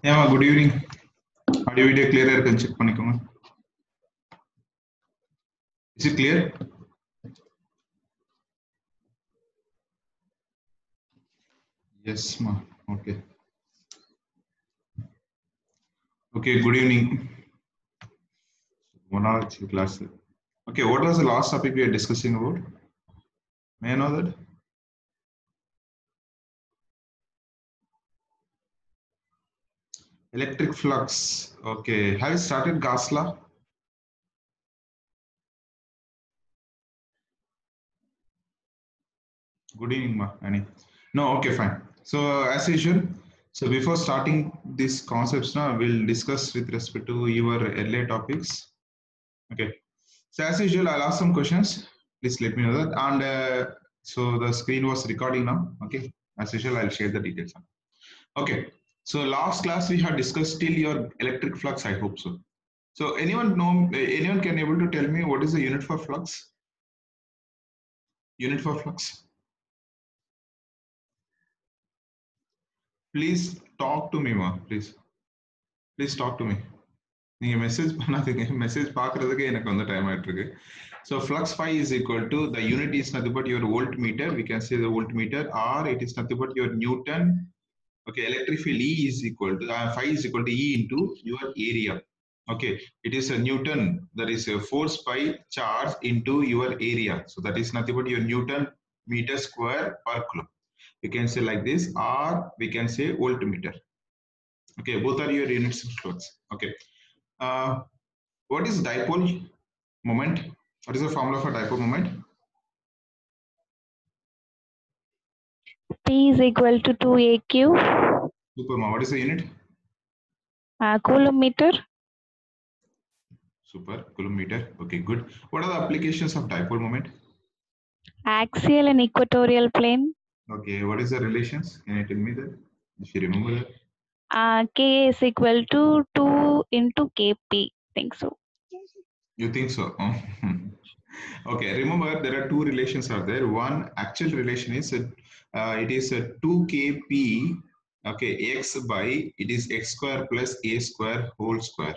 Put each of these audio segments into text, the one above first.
Yeah, good evening. Audio video clear irukku check பண்ணிக்கோங்க. Is it clear? Yes, ma. Okay. Okay, good evening. One hour class. Okay, what was the last topic we are discussing about? May I know that? Electric flux. Okay. Have you started Gauss law? Good evening, ma. Annie. No, okay, fine. So as usual, so before starting these concepts now, we'll discuss with respect to your earlier topics. Okay. So as usual, I'll ask some questions. Please let me know that. And so the screen was recording now. Okay. As usual, I'll share the details. Okay. So last class we had discussed till your electric flux. I hope so. So anyone can able to tell me what is the unit for flux? Unit for flux. Please talk to me, ma. Please talk to me. நீங்க message பண்ணாதீங்க message பார்க்கிறதுக்கு எனக்கு வந்து time ஆயிட்டு இருக்கு so flux phi is equal to the unit is nothing but your voltmeter, we can say the voltmeter, or it is nothing but your Newton. Okay, electric field E is equal to phi is equal to E into your area. Okay, it is a Newton, that is a force by charge into your area, so that is nothing but your Newton meter square per coulomb. You can say like this, or we can say voltmeter. Okay, both are your units of flux. Okay. What is dipole moment? What is the formula for dipole moment? P is equal to 2AQ. Super, ma. What is the unit? Coulomb meter. Super, coulomb meter. Okay, good. What are the applications of dipole moment? Axial and equatorial plane. Okay, what is the relations? Can you tell me that? If you remember that. K is equal to 2 into KP. Think so. You think so? Okay, remember there are two relations are there. One actual relation is it is a 2kp, okay, x by it is x square plus a square whole square.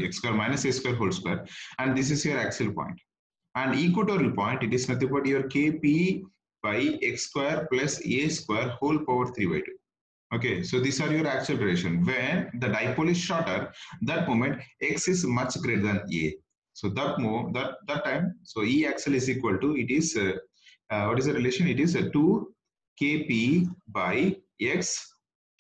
X square minus a square whole square, and this is your axial point. And equatorial point, it is nothing but your kp by x square plus a square whole power 3 by 2. Okay, so these are your actual relation. When the dipole is shorter, that moment x is much greater than a. So that time, so E axial is equal to, it is what is the relation? It is 2 kp by x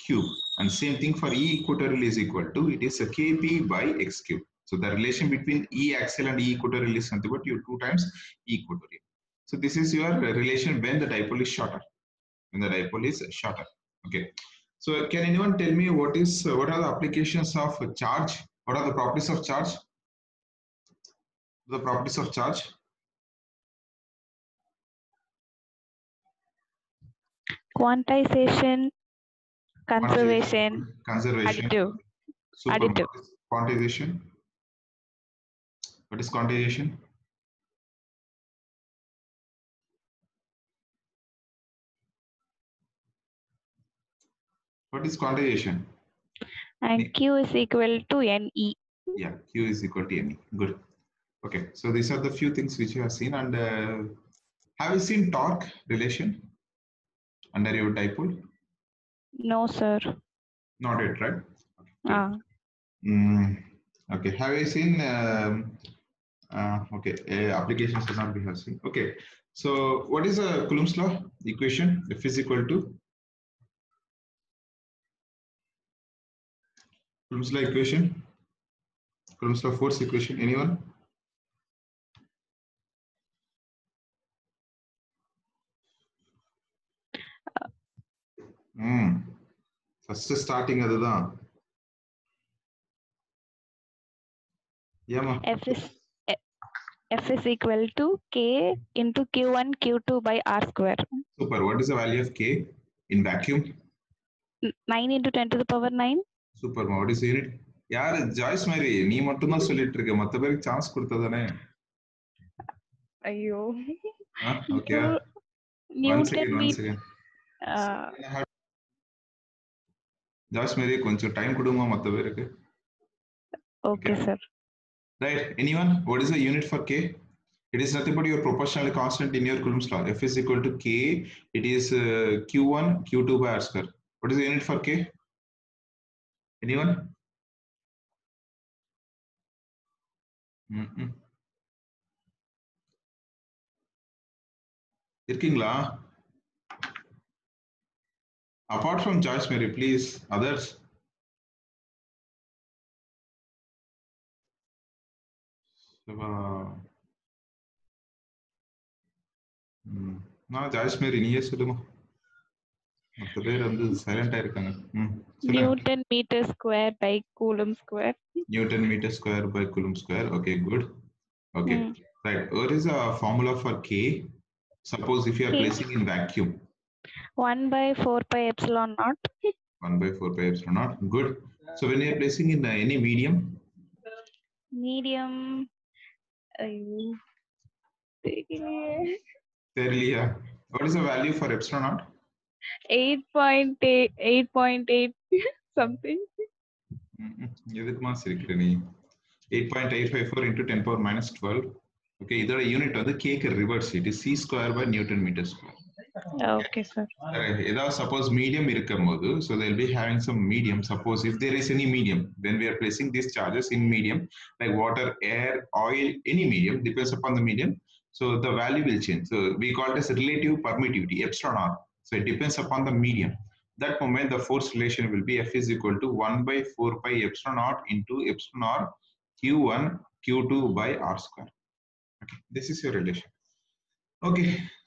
cube, and same thing for E equatorial is equal to, it is kp by x cube. So the relation between E axial and E equatorial is nothing but your 2 times E equatorial. So this is your relation when the dipole is shorter. When the dipole is shorter. Okay. So can anyone tell me what are the applications of charge? What are the properties of charge? The properties of charge? Quantization, conservation, additive. Super. Additive. Quantization. What is quantization? What is quantization? And Q is equal to NE. Yeah, Q is equal to NE. Good. Okay, so these are the few things which you have seen. And have you seen torque relation under your dipole? No, sir. Not yet, right? Okay. Okay. Have you seen? Okay, applications should not be have seen. Okay, so what is a Coulomb's law equation? F is equal to Coulomb's law equation. Coulomb's law force equation. Anyone? First starting அதுதான். Yeah, F is equal to K into Q1 Q2 by R square. Super. What is the value of K in vacuum? 9 into 10 to the power 9. Super. What is the unit? யார் Joyce மேரி நீ மட்டும் தான் சொல்லிட்டு இருக்க, மத்த பேருக்கு chance கொடுத்ததானே? ஐயோ. Okay. One second. Josh Mary koncham time kuduma matta perukku. Okay, sir. Right, anyone? What is the unit for K? It is nothing but your proportional constant in your Coulomb's law. F is equal to K. It is Q1 Q2 by R square. What is the unit for K? Anyone? இருக்கீங்களா? Apart from Joyce Mary, please, others. நான் Joyce Mary நீயே சொல்லுமா. மற்ற பேர் வந்து சைலண்டா இருக்காங்க. Newton meter square by Coulomb square. Newton meter square by Coulomb square. Okay, good. Okay, right. What is the formula for K? Suppose if you are placing in vacuum. 1 by 4 pi epsilon naught. 1 by 4 pi epsilon naught. Good. So when you are placing in any medium? Medium. What is the value for epsilon naught? 8.8, 8.8 something. எதுக்குமா சிரிக்கிற நீ? 8.854 into 10 power minus 12. Okay, இதோட unit வந்து கேக்கு reverse. It is c square by Newton meter square. Okay, sir. ஏதாவது suppose medium இருக்கும்போது, so they'll be having some medium. Suppose if there is any medium, when we are placing these charges in medium, like water, air, oil, any medium, depends upon the medium. So the value will change. So we call it as relative permittivity, epsilon r. So it depends upon the medium. That moment, the force relation will be F is equal to 1 by 4 pi epsilon naught into epsilon r Q1 Q2 by R square. Okay, this is your relation. Okay,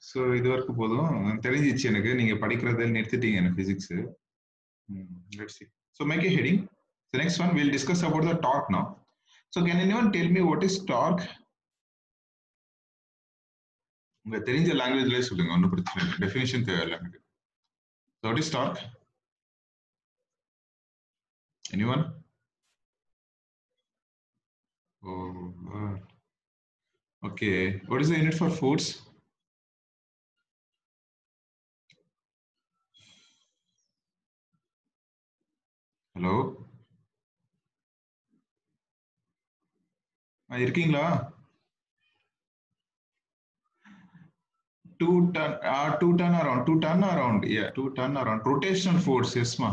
so இது வரைக்கும் போதும் தெரிஞ்சிச்சு எனக்கு. நீங்க படிக்கிறத நிறுத்திட்டீங்க எனக்கு physics. Let's see. So make a heading. The next one we'll discuss about the torque now. So can anyone tell me what is torque? உங்க தெரிஞ்ச லாங்குவேஜ்லயே சொல்லுங்க, ஒன்றும் பிரச்சனை இல்லை. டெஃபினிஷன் தேவையில்லை எனக்கு. So what is torque? Anyone? Oh, okay. What is the unit for force? Hello? இருக்கீங்களா? 2 ton around. Yeah, 2 ton around. Rotational force, yes ma.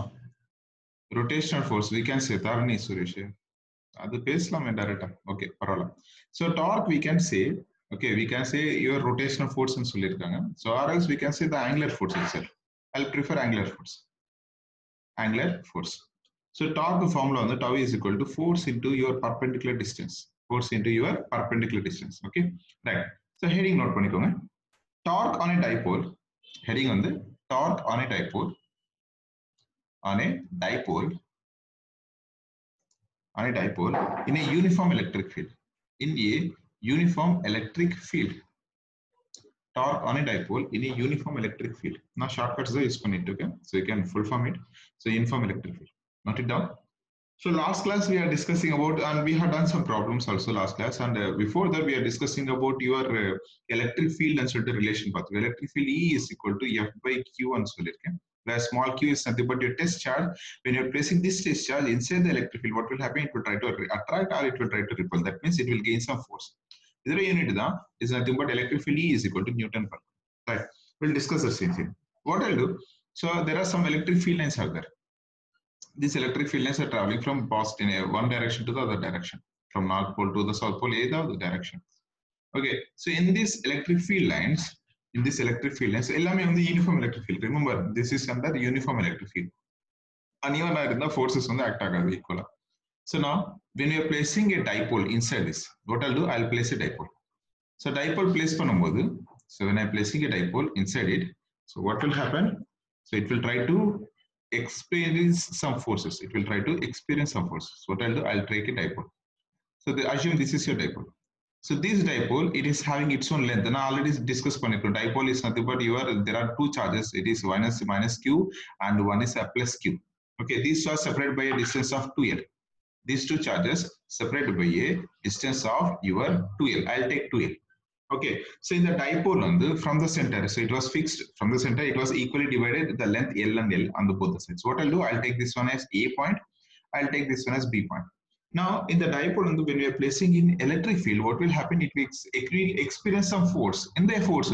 Rotational force, we can say Tarani Suresh. அது பேசலாமே டைரக்டா. Okay, பரவாயில்ல. So torque we can say, okay, we can say your rotational force ன்னு சொல்லியிருக்காங்க. So or else we can say the angular force itself. I'll prefer angular force. Angular force. So torque formula வந்து tau is equal to force into your perpendicular distance. Force into your perpendicular distance. Okay, right. So heading note பண்ணிக்கோங்க. Torque on a dipole. Heading வந்து torque on a dipole. On a dipole in a uniform electric field. In a uniform electric field. Torque on a dipole in a uniform electric field. Now shortcuts are used பண்ணிட்டு இருக்கேன். So you can full form it. So uniform electric field. Note it down. So last class we are discussing about, and we have done some problems also last class, and before that we are discussing about your electric field and sort of relation path. Electric field E is equal to F by Q ன்னு சொல்லிருக்கேன். Where small q is nothing but your test charge. When you're placing this test charge inside the electric field, what will happen? It will try to attract or it will try to repel. That means it will gain some force. This unit is nothing but electric field E is equal to Newton per meter. Right. We'll discuss the same thing. What I'll do, so there are some electric field lines out there. These electric field lines are traveling from positive in one direction to the other direction, from north pole to the south pole, either the direction. Okay, so in these electric field lines, எல்லாமே வந்து uniform electric field. Remember, this is under uniform electric field. Uneven இருந்தா forces வந்து act ஆகாது equal. So now, when you are placing a dipole inside this, what I'll do, I'll place a dipole. So dipole place பண்ணும்போது, so when I'm placing a dipole inside it, so what will happen? So it will try to experience some forces. It will try to experience some forces. So what I'll do, I'll take a dipole. So assume this is your dipole. So this dipole, it is having its own length. And I already discussed pannirukkom. Dipole is nothing but there are two charges. It is one is minus q and one is a plus q. Okay, these are separated by a distance of 2l. These two charges separated by a distance of your 2l. I'll take 2l. Okay, so in the dipole from the center, so it was fixed from the center, it was equally divided the length L and L on the both the sides. What I'll do, I'll take this one as A point, I'll take this one as B point. Now in the dipole, when we are placing in electric field, what will happen? It will experience some force in the force.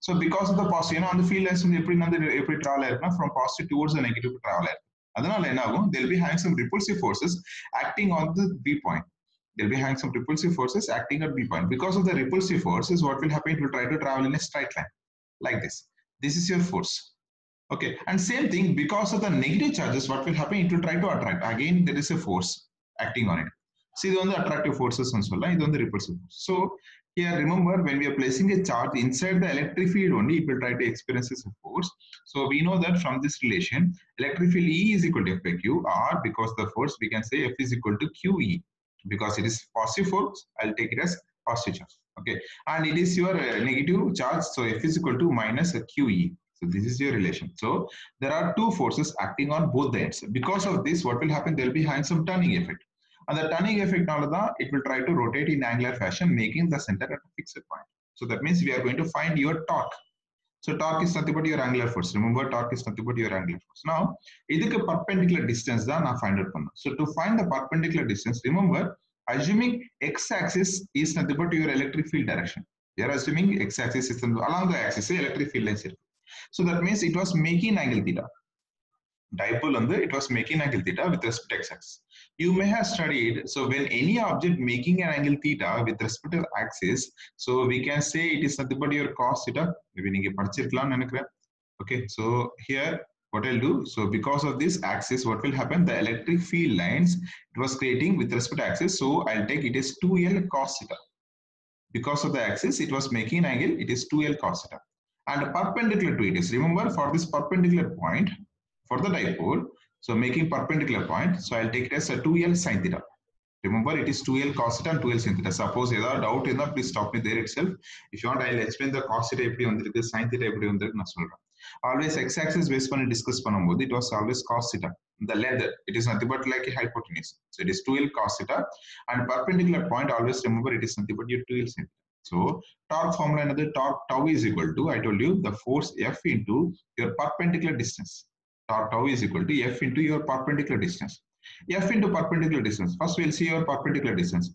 So because of the positive, on the field lines travel from positive towards the negative travel. They'll be having some repulsive forces acting on the B point. They'll be having some repulsive forces acting at B point. Because of the repulsive forces, what will happen? It will try to travel in a straight line like this. This is your force. Okay, and same thing, because of the negative charges, what will happen? It will try to attract. Again, there is a force acting on it. See, these are the attractive forces and so on. These are the repulsive forces. So here, remember, when we are placing a charge inside the electric field only, it will try to experience a force. So we know that from this relation, electric field E is equal to F by Q, or because the force, we can say F is equal to QE. Because it is positive force, I'll take it as positive charge. Okay, and it is your negative charge, so F is equal to minus QE. So this is your relation. So there are two forces acting on both the ends. Because of this, what will happen? There will be having some turning effect. And the turning effect, it will try to rotate in angular fashion, making the center at a fixed point. So that means we are going to find your torque. So torque is nothing but your angular force. Remember, torque is nothing but your angular force. Now, this is a perpendicular distance that I find out. So to find the perpendicular distance, remember, assuming x-axis is nothing but your electric field direction. We are assuming x-axis is along the axis, electric field lines. So that means it was making angle theta. Dipole, it was making angle theta with respect to x-axis. You may have studied, so when any object making an angle theta with respect to axis, so we can say it is nothing but your cos theta. Okay, so here what I'll do, so because of this axis, what will happen? The electric field lines it was creating with respect to axis, so I'll take it is 2L cos theta. Because of the axis, it was making an angle, it is 2L cos theta. And perpendicular to it is, remember, for this perpendicular point, for the dipole, so making perpendicular point, so I'll take it as a 2L sin theta. Remember, it is 2L cos theta and 2L sin theta. Suppose there are doubt in that, please stop me there itself. If you want, I'll explain the cos theta, sin theta. Always x-axis based on discuss panambodhu, it was always cos theta. The length, it is nothing but like a hypotenuse. So it is 2L cos theta, and perpendicular point, always remember it is nothing but your 2L sin theta. So torque formula, another torque tau is equal to, I told you, the force F into your perpendicular distance. Torque tau is equal to F into your perpendicular distance. F into perpendicular distance. First, we'll see your perpendicular distance.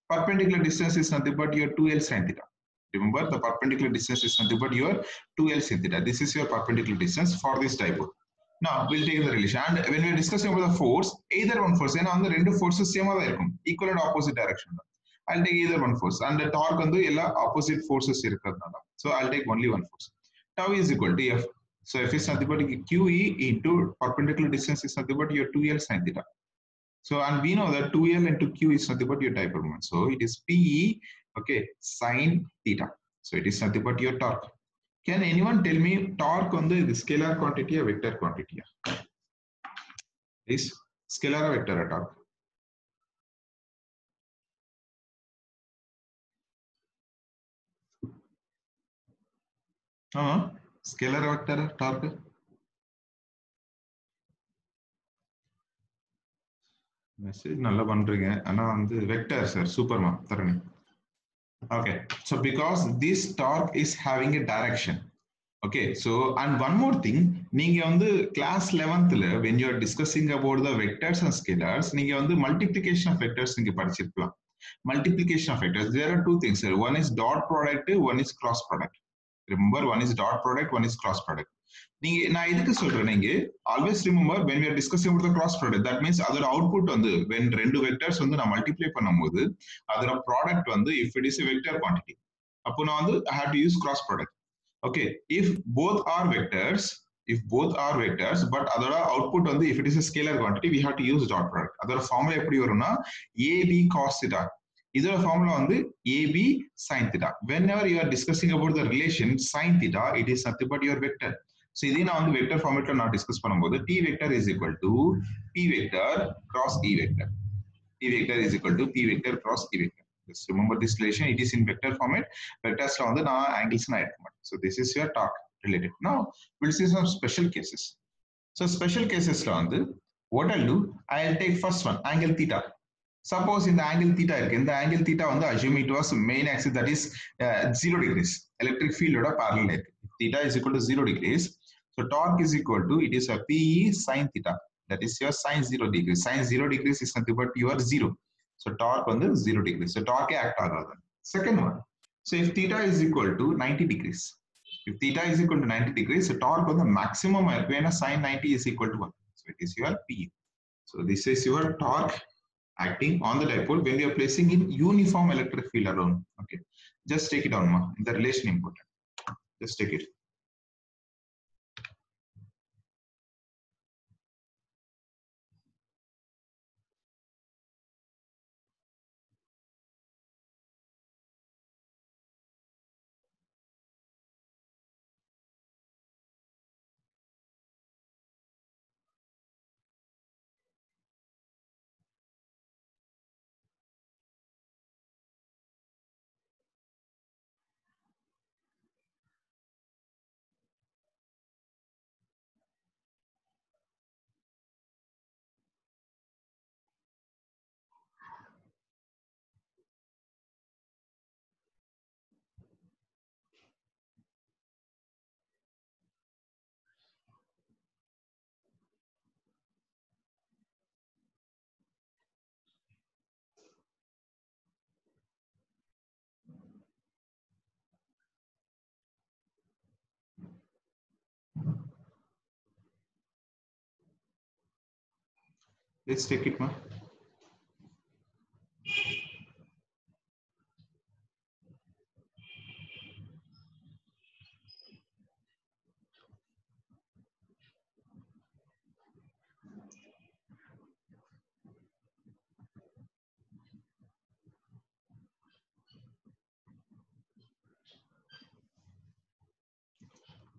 Perpendicular distance is nothing but your 2L sin theta. Remember, the perpendicular distance is nothing but your 2L sin theta. This is your perpendicular distance for this dipole. Now, we'll take the relation. And when we're discussing about the force, either one force, and on the two forces same equal and opposite direction. I'll take either one force. And the torque on the opposite forces. So I'll take only one force. Tau is equal to F. So F is nothing but QE into perpendicular distance is nothing but your 2L sin theta. So, and we know that 2L into Q is nothing but your dipole moment. So it is PE, okay, sin theta. So it is nothing but your torque. Can anyone tell me torque on the scalar quantity or vector quantity? Is scalar or vector or torque? Scalar or vector or torque? Message nalla pandringa ana vandu vector sir superman tharani. Okay, so because this torque is having a direction. Okay, so and one more thing, neenga vandu class 11th la when you are discussing about the vectors and scalars, neenga vandu multiplication of vectors neenga padichirukkalam. Multiplication of vectors, there are two things sir. One is dot product, one is cross product. Remember, one is dot product, one is cross product. Always remember when we are discussing about the cross product, that means other output on the when rendu vectors on the multiply panamodhu, other product on the if it is a vector quantity. I have to use cross product. Okay, if both are vectors, but other output on the if it is a scalar quantity, we have to use dot product. Other formula eppadi varuna AB cos theta. This is a formula on the AB sin theta. Whenever you are discussing about the relation sin theta, it is nothing but your vector. So, this is on the vector format not discuss panambodhu. T vector is equal to P vector cross E vector. T vector is equal to P vector cross E vector. Just remember this relation. It is in vector format. Vectors on the angles and so this is your torque related. Now we'll see some special cases. So special cases on the what I'll do, I'll take first one angle theta. Suppose in the angle theta in the angle theta on the assume it was main axis, that is 0 degrees. Electric field oda parallel. Theta is equal to 0 degrees. So torque is equal to, it is a PE sin theta. That is your sin 0 degrees. Sin 0 degrees is nothing but your 0. So torque on the 0 degrees. So torque act agada. Second one. So if theta is equal to 90 degrees. If theta is equal to 90 degrees, so torque on the maximum when a sin 90 is equal to 1. So it is your PE. So this is your torque acting on the dipole when we are placing in uniform electric field around. Okay, just take it on ma. The relation important. Just take it. Let's take it ma.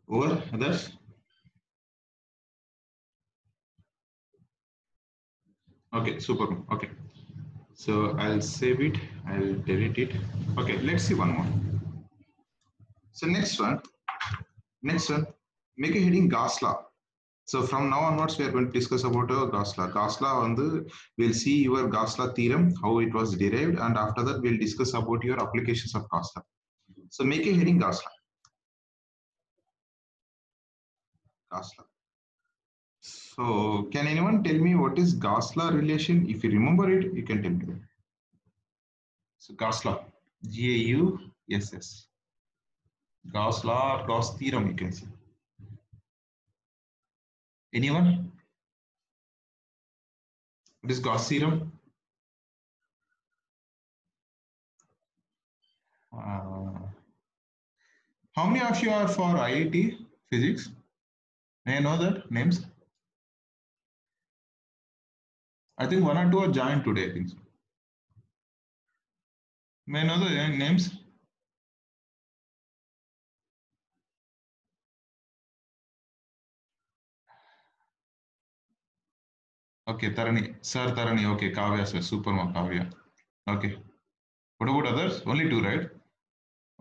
Over others. Okay, super. Okay, so I'll save it. I'll delete it. Okay, let's see one more. So next one, make a heading Gauss law. So from now onwards, we are going to discuss about Gauss law. Gauss law on the, we'll see your Gauss law theorem, how it was derived, and after that we'll discuss about your applications of Gauss law. So make a heading Gauss law. Gauss law. So can anyone tell me what is Gauss law relation? If you remember it, you can tell me. So Gauss law, G-A-U-S-S. Gauss law or Gauss theorem, you can say. Anyone? What is Gauss theorem? How many of you are for IIT physics? May I know that names? I think one or two are joined today, I think so. May I know the names? Okay, Tarani, Sir Tarani, okay, Kavya, sir, super Kavya. Okay. What about others? Only two, right?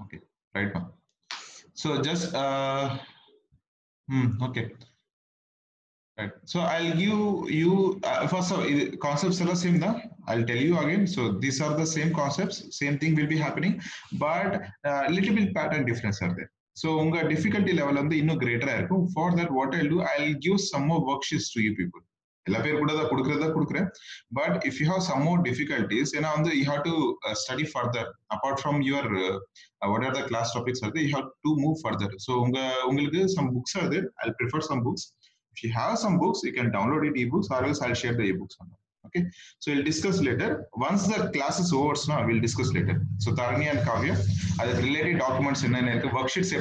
Okay, right now. So just, okay. Right. So I'll give you, first of all, concepts are the same now. I'll tell you again. So these are the same concepts, same thing will be happening, but little bit pattern difference are there. So unga difficulty level on the inno greater. For that, what I'll do, I'll give some more worksheets to you people. But if you have some more difficulties, you have to study further. Apart from your what are the class topics are there, you have to move further. So some books are there. I'll prefer some books. If you have some books, you can download it ebooks, or else I'll share the ebooks. Okay, so we'll discuss later. Once the class is over, now we'll discuss later. So Tarani and Kavya, other related documents in worksheets,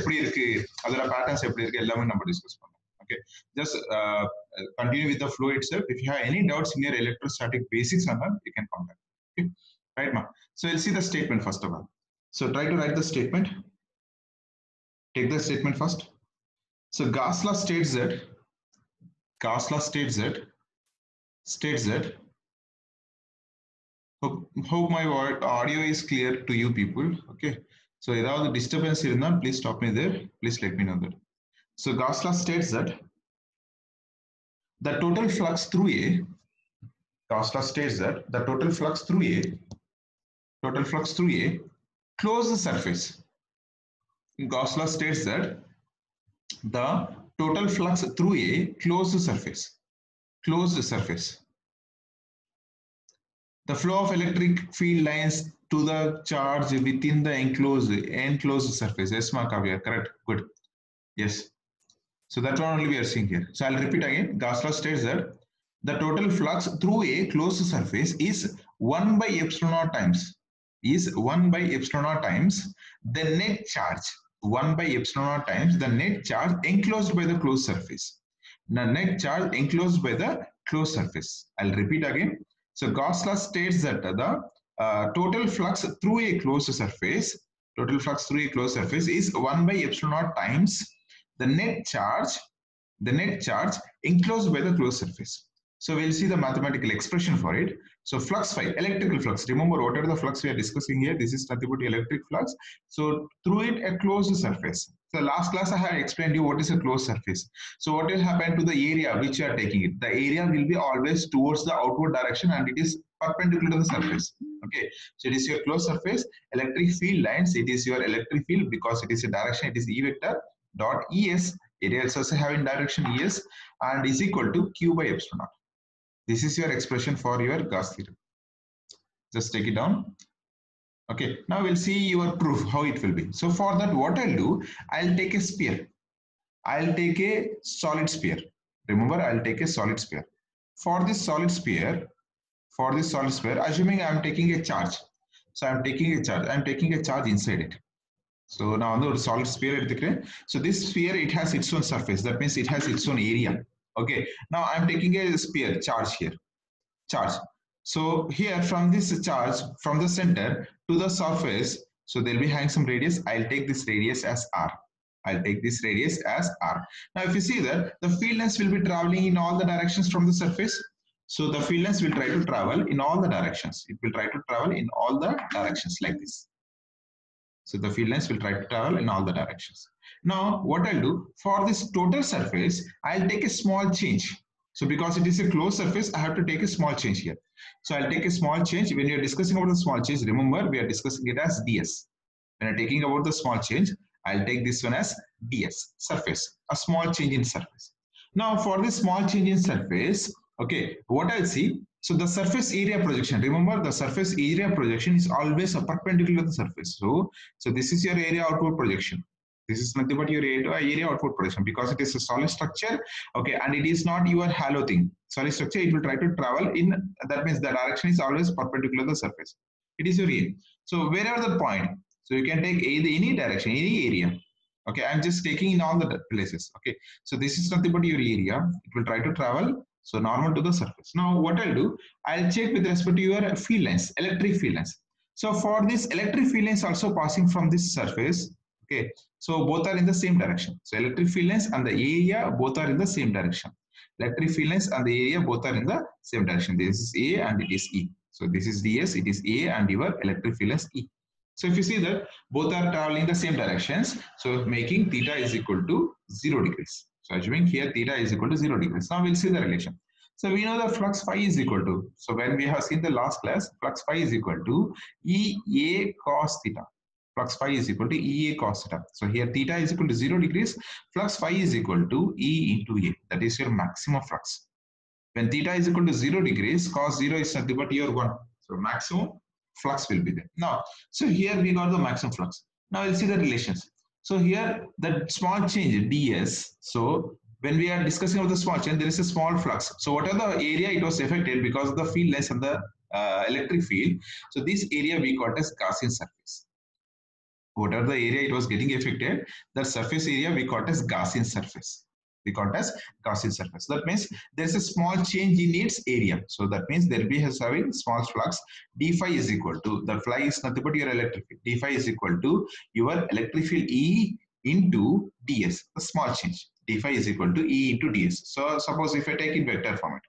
other patterns, discuss. Okay, just continue with the flow itself. If you have any doubts in your electrostatic basics, you can contact. Okay, right, ma. So we'll see the statement first of all. So try to write the statement. Take the statement first. So Gauss law states that. Gauss law states that. Hope my audio is clear to you people. Okay. So without the disturbance here, please stop me there. Please let me know that. So Gauss law states that the total flux through a Gauss law states that the total flux through a closed surface. Gauss law states that the total flux through a closed surface. The flow of electric field lines to the charge within the enclosed surface. Yes, Kavya, correct. Good. Yes. So that one only we are seeing here. So I'll repeat again. Gauss law states that the total flux through a closed surface is 1 by epsilon naught times the net charge. 1 by epsilon naught times the net charge enclosed by the closed surface. The net charge enclosed by the closed surface. I'll repeat again. So Gauss law states that the total flux through a closed surface is 1 by epsilon naught times the net charge enclosed by the closed surface. So we'll see the mathematical expression for it. So flux phi, electrical flux. Remember what are the flux we are discussing here? This is nothing but electric flux. So through it a closed surface. So last class I have explained you what is a closed surface. So what will happen to the area which you are taking it? The area will be always towards the outward direction and it is perpendicular to the surface. Okay. So it is your closed surface. Electric field lines, it is your electric field because it is a direction, it is E vector dot ES. Area is also having direction ES and is equal to Q by epsilon naught. This is your expression for your Gauss theorem. Just take it down. Okay, now we'll see your proof, how it will be. So for that, what I'll do, I'll take a sphere. I'll take a solid sphere. Remember, I'll take a solid sphere. For this solid sphere, assuming I'm taking a charge. So I'm taking a charge inside it. So now on the solid sphere, so this sphere, it has its own surface. That means it has its own area. Okay, now I'm taking a sphere charge here. So here from this charge, from the center to the surface, so there'll be having some radius. I'll take this radius as R. Now if you see that the field lines will be traveling in all the directions from the surface. So the field lines will try to travel in all the directions. It will try to travel in all the directions like this. So the field lines will try to travel in all the directions. Now what I'll do, for this total surface, I'll take a small change. So because it is a closed surface, I have to take a small change here. So I'll take a small change. When you're discussing about the small change, remember we are discussing it as ds. When I'm taking about the small change, I'll take this one as ds, surface, a small change in surface. Now for this small change in surface, okay, what I'll see, so the surface area projection, remember the surface area projection is always a perpendicular to the surface. So this is your area outward projection. This is nothing but your area outward projection because it is a solid structure, okay, and it is not your halo thing. Solid structure, it will try to travel in, that means the direction is always perpendicular to the surface. It is your area. So wherever the point, so you can take any direction, any area. Okay, I'm just taking in all the places. Okay, so this is nothing but your area. It will try to travel, so normal to the surface. Now what I'll do, I'll check with respect to your field lines, electric field lines. So for this electric field lines also passing from this surface, okay, so both are in the same direction. So electric field lines and the area both are in the same direction. Electric field lines and the area both are in the same direction. This is A and it is E. So this is ds, it is A and your electric field is E. So if you see that both are traveling the same directions, so making theta is equal to 0 degrees. So assuming here theta is equal to 0 degrees. Now we'll see the relation. So we know that flux phi is equal to, so when we have seen the last class, flux phi is equal to EA cos theta. Flux phi is equal to EA cos theta. So here theta is equal to 0 degrees, flux phi is equal to E into A. That is your maximum flux. When theta is equal to 0 degrees, cos 0 is nothing but your 1. So maximum flux will be there. Now, so here we got the maximum flux. Now we'll see the relations. So here the small change ds. So when we are discussing about the small change, there is a small flux. So what are the area it was affected because of the field lines and the electric field. So this area we got as Gaussian surface. Whatever the area it was getting affected, the surface area we got as Gaussian surface. That means there's a small change in its area. So that means there will be having small flux. D phi is equal to, the phi is nothing but your electric field. D phi is equal to your electric field E into ds, the small change. D phi is equal to E into ds. So suppose if I take in vector format.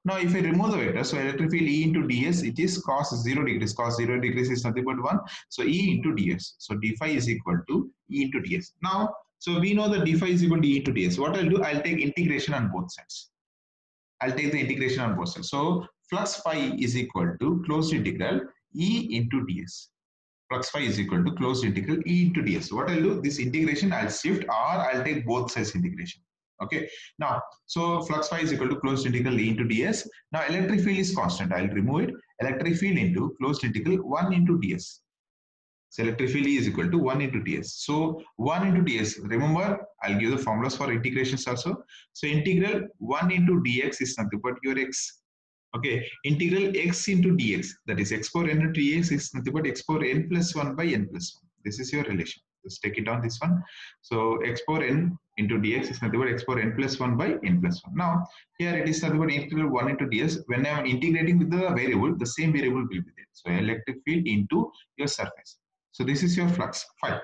Now if I remove the vector, so electric field E into ds, it is cos 0 degrees. Cos 0 degrees is nothing but 1. So E into ds. So d phi is equal to E into ds. Now, so we know that d phi is equal to E into ds. What I'll do, I'll take integration on both sides. So flux phi is equal to closed integral E into ds. Flux phi is equal to closed integral E into ds. What I'll do, this integration I'll shift or I'll take both sides integration. Okay, now, so flux phi is equal to closed integral E into ds. Now, electric field is constant. I'll remove it. Electric field into closed integral 1 into ds. So electric field E is equal to 1 into ds. So 1 into ds, remember, I'll give the formulas for integrations also. So integral 1 into dx is nothing but your x. Okay, integral x into dx, that is x power n into dx is nothing but x power n plus 1 by n plus 1. This is your relation. Just take it down this one. So x power n into dx is nothing but x power n plus 1 by n plus 1. Now, here it is nothing but integral 1 into ds. When I am integrating with the variable, the same variable will be there. So electric field into your surface. So this is your flux phi.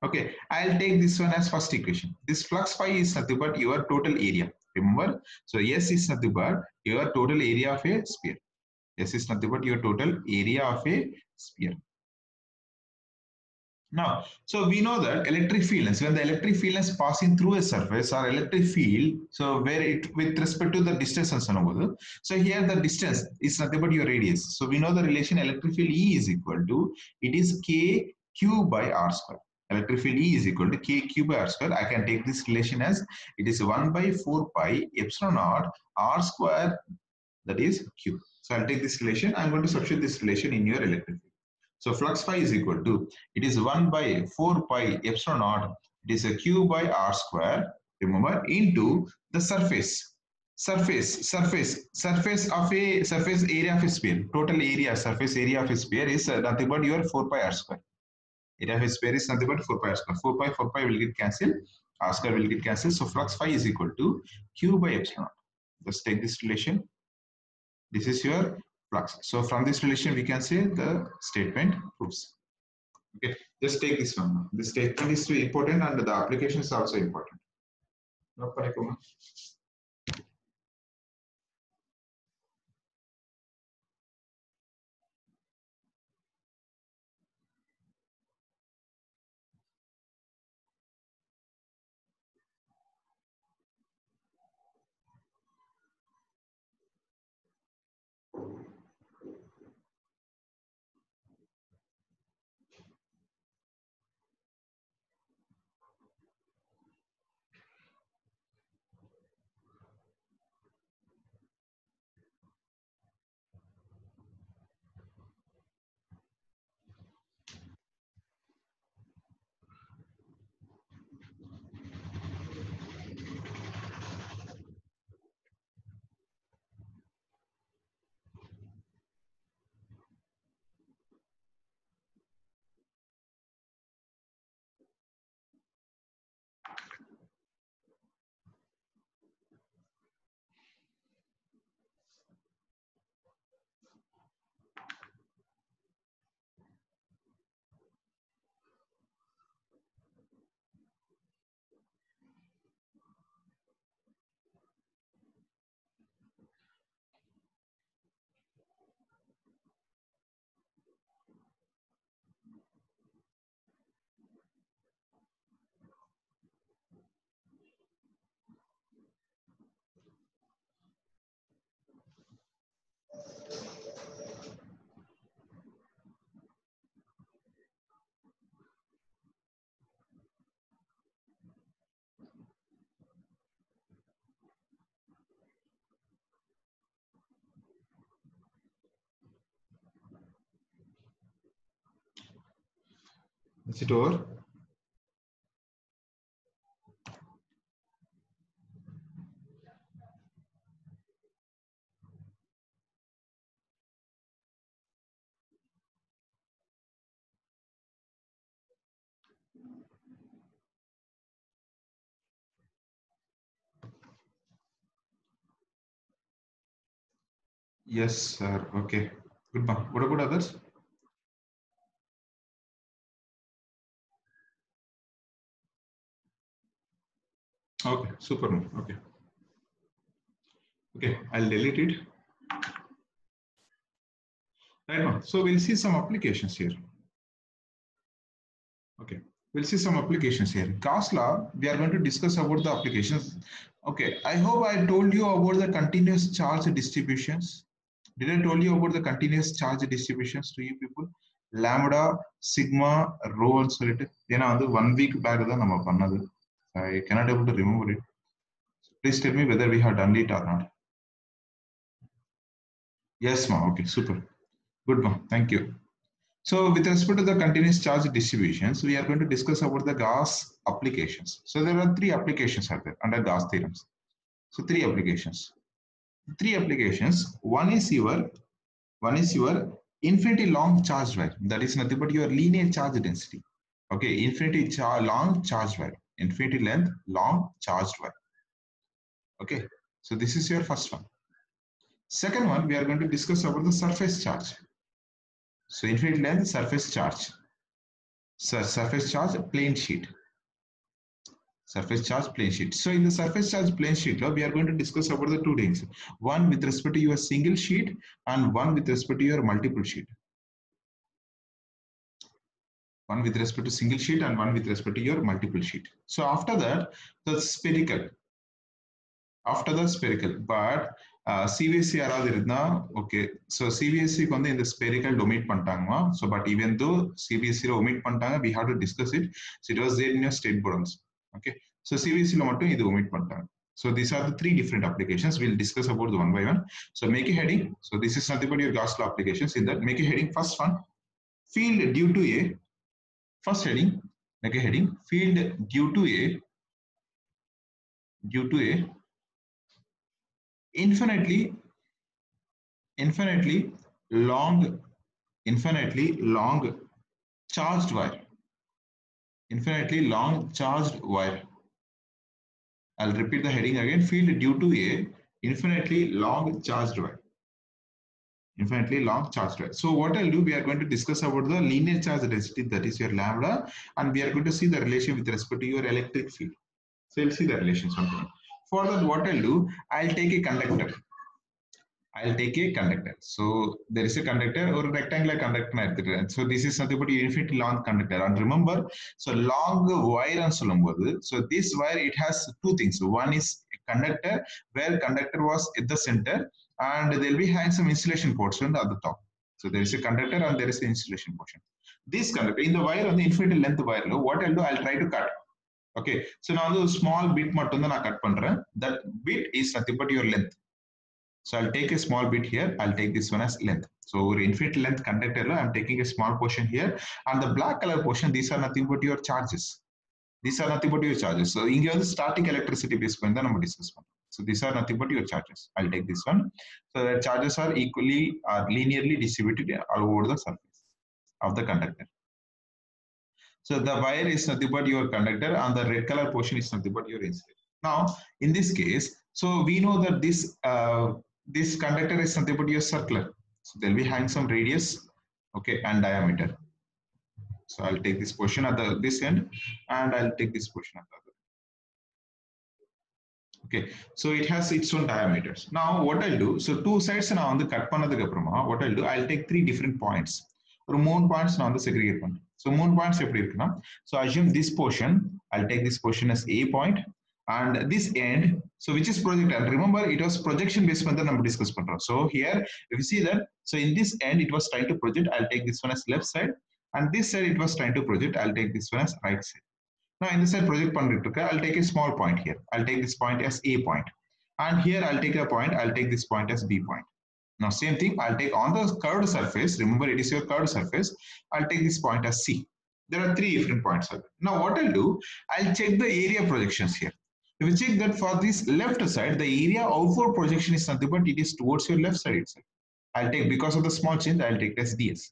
Okay, I'll take this one as first equation. This flux phi is nothing but your total area. Remember, so S is nothing but your total area of a sphere. S is nothing but your total area of a sphere. Now, so we know that electric field, when the electric field is passing through a surface or electric field, so where it with respect to the distance and so on. So here the distance is nothing but your radius. So we know the relation electric field E is equal to, it is K Q by R square. Electric field E is equal to K Q by R square. I can take this relation as it is 1 by 4 pi epsilon naught R square, that is Q. So I'll take this relation. I'm going to substitute this relation in your electric field. So flux phi is equal to, it is 1 by 4 pi epsilon naught, it is a Q by R square, remember, into the surface of a surface area of a sphere. Total area, surface area of a sphere is nothing but your 4 pi R square. Area of a sphere is nothing but 4 pi R square. 4 pi will get cancelled, R square will get cancelled. So flux phi is equal to Q by epsilon naught. Just take this relation. This is your flux. So from this relation, we can say the statement proves. Okay, just take this one. This statement is important and the application is also important. Is it over? Yes, sir. Okay. Good. What about others? Okay, super. Okay. Okay, I'll delete it. Right now. So we'll see some applications here. Okay, we'll see some applications here. Gauss law, we are going to discuss about the applications. Okay, I hope I told you about the continuous charge distributions. Did I told you about the continuous charge distributions to you people? Lambda, sigma, rho and solid. Then on the 1 week back I cannot able to remember it. Please tell me whether we have done it or not. Yes, ma. Okay, super. Good, ma. Thank you. So with respect to the continuous charge distributions, we are going to discuss about the Gauss applications. So there are 3 applications are there under Gauss theorems. So 3 applications. 3 applications. One is your infinity long charge wire. That is nothing but your linear charge density. Okay, long charge wire. Infinity length long charged wire. Okay, so this is your first one. Second one, we are going to discuss about the surface charge. So infinite length surface charge. Surface charge plane sheet. Surface charge plane sheet. So in the surface charge plane sheet, we are going to discuss about the 2 things. One with respect to your single sheet and one with respect to your multiple sheet. One with respect to single sheet and one with respect to your multiple sheet. So after that, the spherical. After the spherical, but CVSC okay. So CVSC in the spherical omit pantanga. So but even though CVSC omit pantanga, we have to discuss it. So it was there in your state board also. Okay. So CVSC lo mattum idu omit pantanga. So these are the 3 different applications. We'll discuss about the one by one. So make a heading. So this is nothing but your Gauss law applications. In that, make a heading. First one, field due to a. First heading, make a heading. Field due to a infinitely long charged wire. Infinitely long charged wire. I'll repeat the heading again. Field due to a infinitely long charged wire. Infinitely long charged wire. So what I'll do, we are going to discuss about the linear charge density, that is your lambda, and we are going to see the relation with respect to your electric field. So you'll see the relations. For that, what I'll do, I'll take a conductor. So there is a conductor or a rectangular conductor. So this is nothing but infinitely long conductor. And remember, so long wire and solumbodhu. So this wire, it has 2 things. One is a conductor, where conductor was at the center, and there will be having some insulation portion at the top. So there is a conductor and there is an insulation portion. This conductor in the wire on the infinite length wire, what I'll do, I'll try to cut. Okay, so now the small bit mattum na cut pandren. That bit is nothing but your length. So I'll take a small bit here. I'll take this one as length. So infinite length conductor, I'm taking a small portion here, and the black color portion, these are nothing but your charges. So inge the static electricity base point the number discuss. So these are nothing but your charges. I'll take this one. So the charges are linearly distributed all over the surface of the conductor. So the wire is nothing but your conductor, and the red color portion is nothing but your insulator. Now, in this case, so we know that this conductor is nothing but your circular. So they'll be having some radius, okay, and diameter. So I'll take this portion at this end, and I'll take this portion at the other. Okay, so it has its own diameters. Now what I'll do, so 2 sides now on the cut panadukku appuram, what I'll do, I'll take 3 different points. Or 3 points on the segregate point. So 3 points separate. So assume this portion, I'll take this portion as A point, and this end, so which is projectile. Remember, it was projection based on the number discussed. So here, if you see that, so in this end, it was trying to project, I'll take this one as left side, and this side it was trying to project, I'll take this one as right side. Now in this side project, I'll take a small point here. I'll take this point as A point, and here I'll take a point, I'll take this point as B point. Now same thing, I'll take on the curved surface, remember it is your curved surface, I'll take this point as C. There are 3 different points. Now what I'll do, I'll check the area projections here. If you check that for this left side, the area outward projection is something, but it is towards your left side itself. I'll take, because of the small change, I'll take it as DS.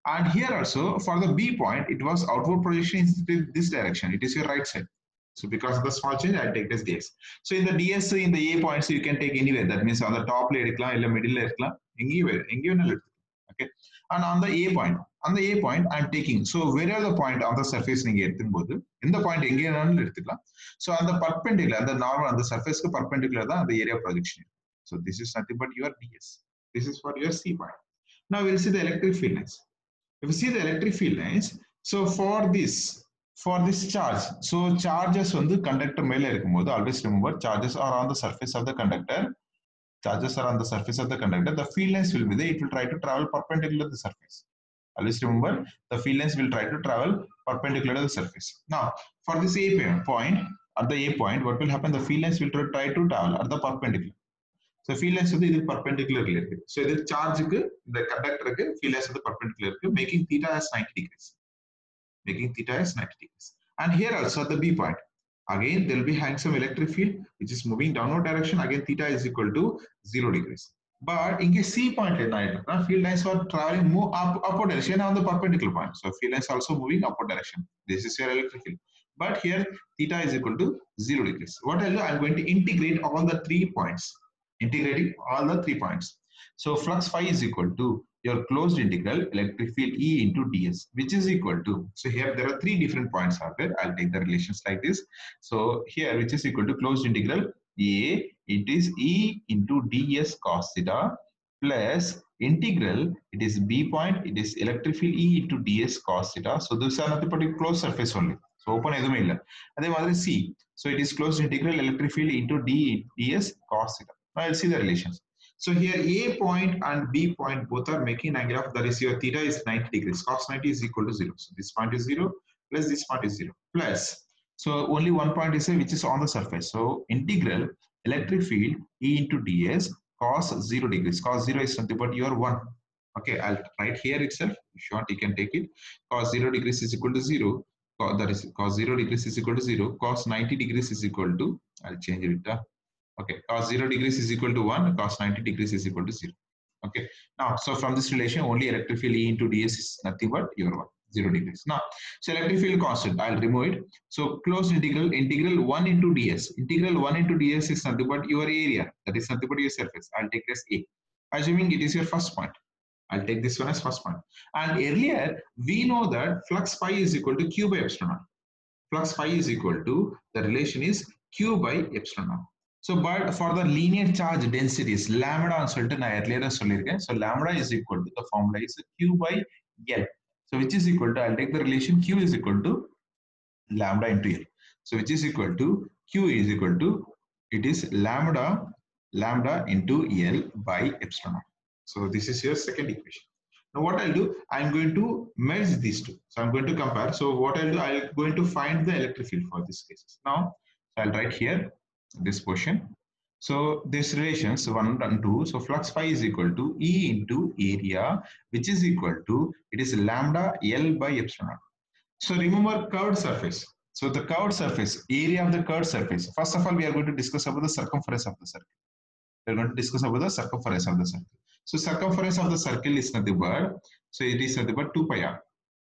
And here also, for the B point, it was outward projection in this direction. It is your right side. So because of the small change, I'll take this DS. So in the DS, in the A points, you can take anywhere. That means on the top layer, middle layer, anywhere. Okay. And on the A point, I'm taking. So wherever the point on the surface, in the point, so on the perpendicular, the normal on the surface perpendicular, the area projection. So this is nothing but your DS. This is for your C point. Now we'll see the electric field lines. If you see the electric field lines, so for this charge, so charges on the conductor mele always remember charges are on the surface of the conductor, charges are on the surface of the conductor, the field lines will be there. It will try to travel perpendicular to the surface. Always remember, the field lines will try to travel perpendicular to the surface. Now, for this A point, at the A point, what will happen? The field lines will try to travel at the perpendicular. So field lines வந்து இது perpendicular இருக்கு. So இது சார்ஜுக்கு இந்த கண்டக்டருக்கு field lines வந்து perpendicular இருக்கு, making theta as 90 degrees. Making theta as 90 degrees. And here also at the B point, again there will be having some electric field which is moving downward direction. Again theta is equal to 0 degrees. But in case C point, field lines are traveling move upward direction on the perpendicular point. So field lines also moving upward direction. This is your electric field. But here theta is equal to 0 degrees. What I'll do, I'm going to integrate all the 3 points. Integrating all the 3 points. So flux phi is equal to your closed integral electric field E into ds, which is equal to, so here there are 3 different points out there. I'll take the relations like this. So here, which is equal to closed integral A, it is E into ds cos theta plus integral, it is B point, it is electric field E into ds cos theta. So these are nothing but a closed surface only. So open எதுவுமே இல்லை. அதே மாதிரி C, so it is closed integral electric field into ds cos theta. Now I'll see the relations. So here A point and B point both are making angle of, that is your theta is 90 degrees. Cos 90 is equal to 0. So this point is 0 plus this point is 0 plus. So only one point is which is on the surface. So integral electric field E into ds cos 0 degrees. Cos 0 is something but your 1. Okay, I'll write here itself. If you want, you can take it. Cos 0 degrees is equal to 0. That is cos 0 degrees is equal to 0. Cos 90 degrees is equal to, I'll change it. Okay, cos 0 degrees is equal to 1, cos 90 degrees is equal to 0. Okay, now, so from this relation, only electric field E into ds is nothing but your 1, 0 degrees. Now, so electric field constant, I'll remove it. So closed integral 1 into ds. Integral 1 into ds is nothing but your area, that is nothing but your surface. I'll take this A. Assuming it is your first point, I'll take this one as first point. And earlier, we know that flux phi is equal to Q by epsilon naught. Flux phi is equal to, the relation is Q by epsilon naught. So, but for the linear charge densities, lambda on சொல்லிட்டு நான் earlier சொல்லியிருக்கேன். So, lambda is equal to, the formula is Q by L. So, which is equal to, I'll take the relation Q is equal to lambda into L. So, which is equal to, Q is equal to, it is lambda into L by epsilon naught. So, this is your second equation. Now, what I'll do, I'm going to merge these two. So, I'm going to compare. So, what I'll do, I'm going to find the electric field for these cases. Now, so I'll write here this portion. So this relations 1 and 2. So flux phi is equal to E into area, which is equal to, it is lambda L by epsilon naught. So remember curved surface. So the curved surface, area of the curved surface. First of all, we are going to discuss about the circumference of the circle. We are going to discuss about the circumference of the circle. So circumference of the circle is nothing but, so it is nothing but 2 pi r.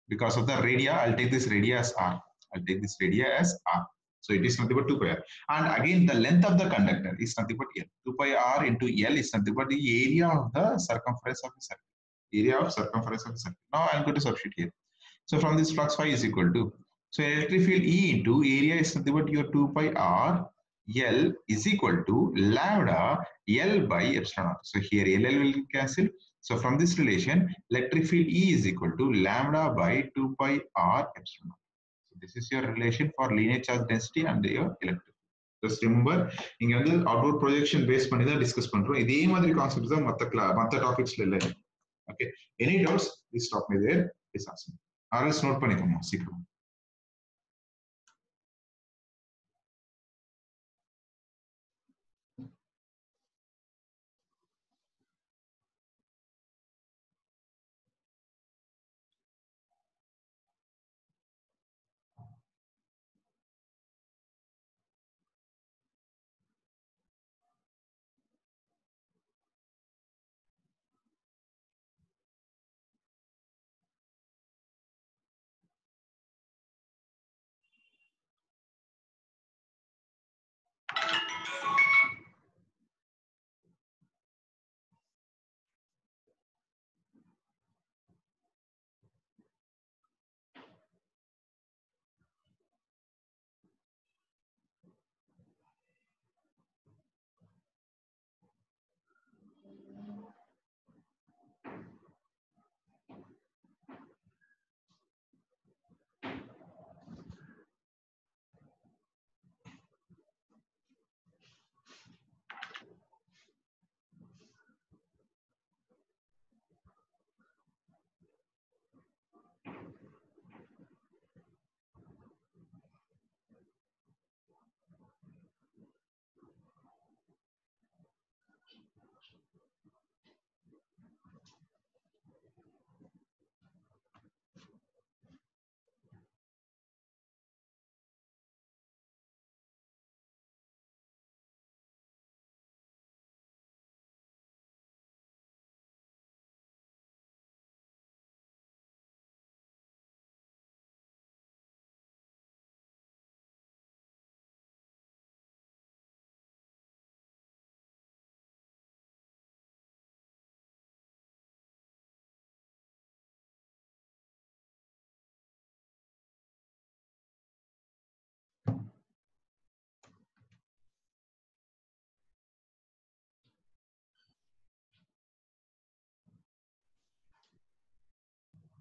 Because of the radii, I'll take this radii as r. I'll take this radii as r. So it is nothing but 2 pi r. And again, the length of the conductor is nothing but L. 2 pi r into L is nothing but the area of the circumference of the circle. Area of circumference of the circle. Now I'm going to substitute here. So from this flux phi is equal to, so electric field E into area is nothing but your 2 pi r L is equal to lambda L by epsilon naught. So here L will cancel. So from this relation, electric field E is equal to lambda by 2 pi r epsilon naught. So this is your relation for linear charge density and your electric. Just remember, இங்க வந்து outward projection base பண்ணி தான் discuss பண்றோம். இதே மாதிரி concepts தான் மத்த topicsல இல்ல. Okay. Any doubts? Please stop me there. Please ask me. Or else note பண்ணிக்கோங்க சீக்கிரம்.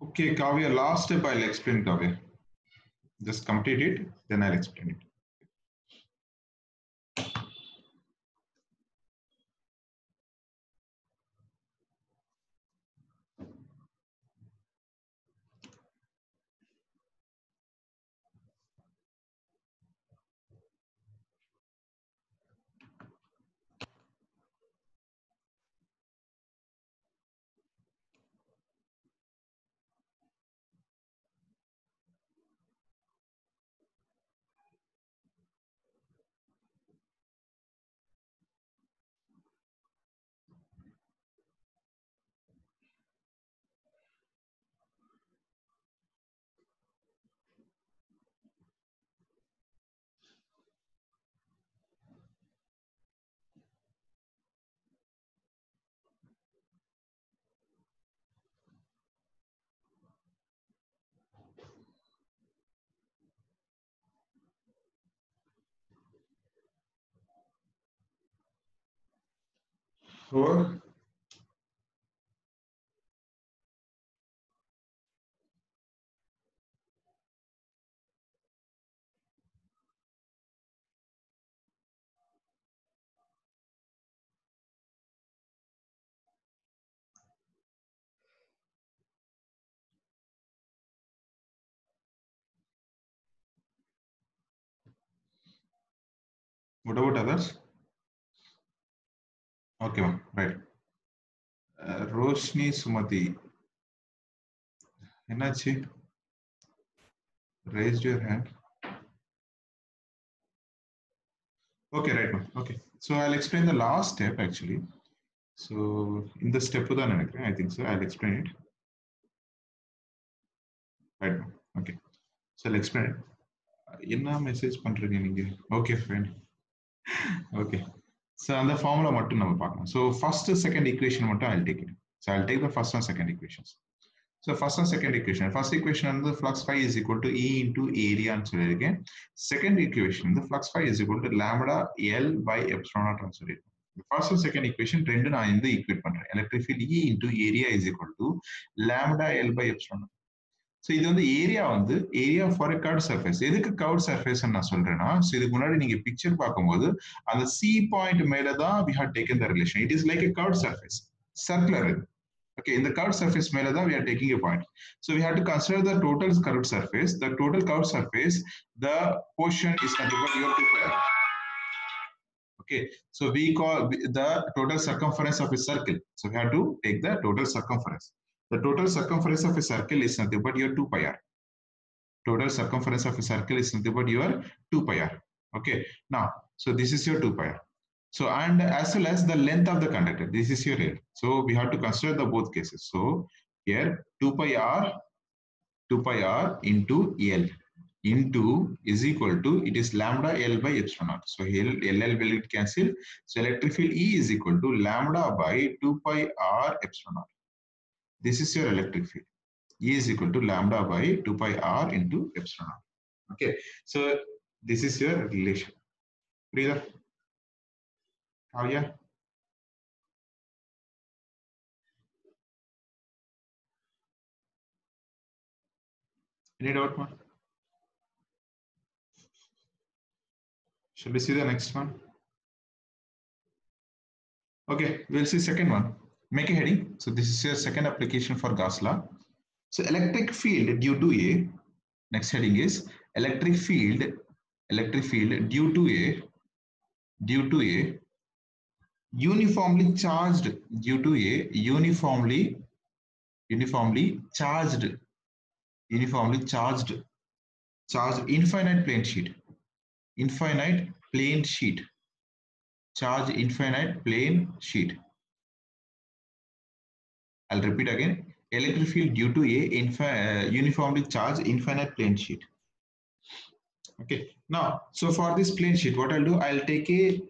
Okay, Kavya, last step I'll explain, Kavya. Just complete it, then I'll explain it. Over. What about others? Okay, ma'am. Right. Roshni Sumati. Enachi? Raised your hand. Okay, right, ma'am. Okay. So I'll explain the last step actually. So in the step I think so. I'll explain it. Right, ma'am. Okay. So I'll explain it. என்ன message பண்றீங்க நீங்க? Okay, fine. Okay. So அந்த formula மட்டும் நம்ம பார்க்கலாம். So first second equation மட்டும் I'll take it. So I'll take the first and second equations. So first and second equation. First equation வந்து flux phi is equal to E into area ன்னு சொல்லியிருக்கேன். Second equation வந்து flux phi is equal to lambda L by epsilon naught ன்னு சொல்லியிருக்கேன். First and second equation ரெண்டு நான் இந்த equate பண்றேன். Electric field E into area is equal to lambda L by epsilon naught. So இது வந்து area for a curved surface. எதுக்கு curved surface நான் சொல்றேன்னா, so இதுக்கு முன்னாடி நீங்க பிக்சர் பார்க்கும்போது அந்த C point மேல தான் we have taken the relation. It is like a curved surface, circular. Okay, in the curved surface மேல தான் we are taking a point. So we have to consider the total curved surface. The total curved surface, the portion is nothing but your 2 pi r. Okay, so we call the total circumference of a circle. So we have to take the total circumference. The total circumference of a circle is nothing but your 2 pi r. Total circumference of a circle is nothing but your 2 pi r. Okay, now, so this is your 2 pi r. So, and as well as the length of the conductor, this is your L. So we have to consider the both cases. So here 2 pi r into L into is equal to, it is lambda L by epsilon naught. So here L will cancel. So electric field E is equal to lambda by 2 pi r epsilon naught. This is your electric field. E is equal to lambda by 2 pi r into epsilon naught. Okay, so this is your relation. Clear? Oh yeah. Any doubt, man? Shall we see the next one? Okay, we'll see second one. Make a heading. So this is your second application for Gauss law. So electric field due to a, next heading is electric field due to a uniformly charged, due to a uniformly charged infinite plane sheet, charge infinite plane sheet. I'll repeat again. Electric field due to a uniformly charged infinite plane sheet. Okay. Now, so for this plane sheet, what I'll do, I'll take a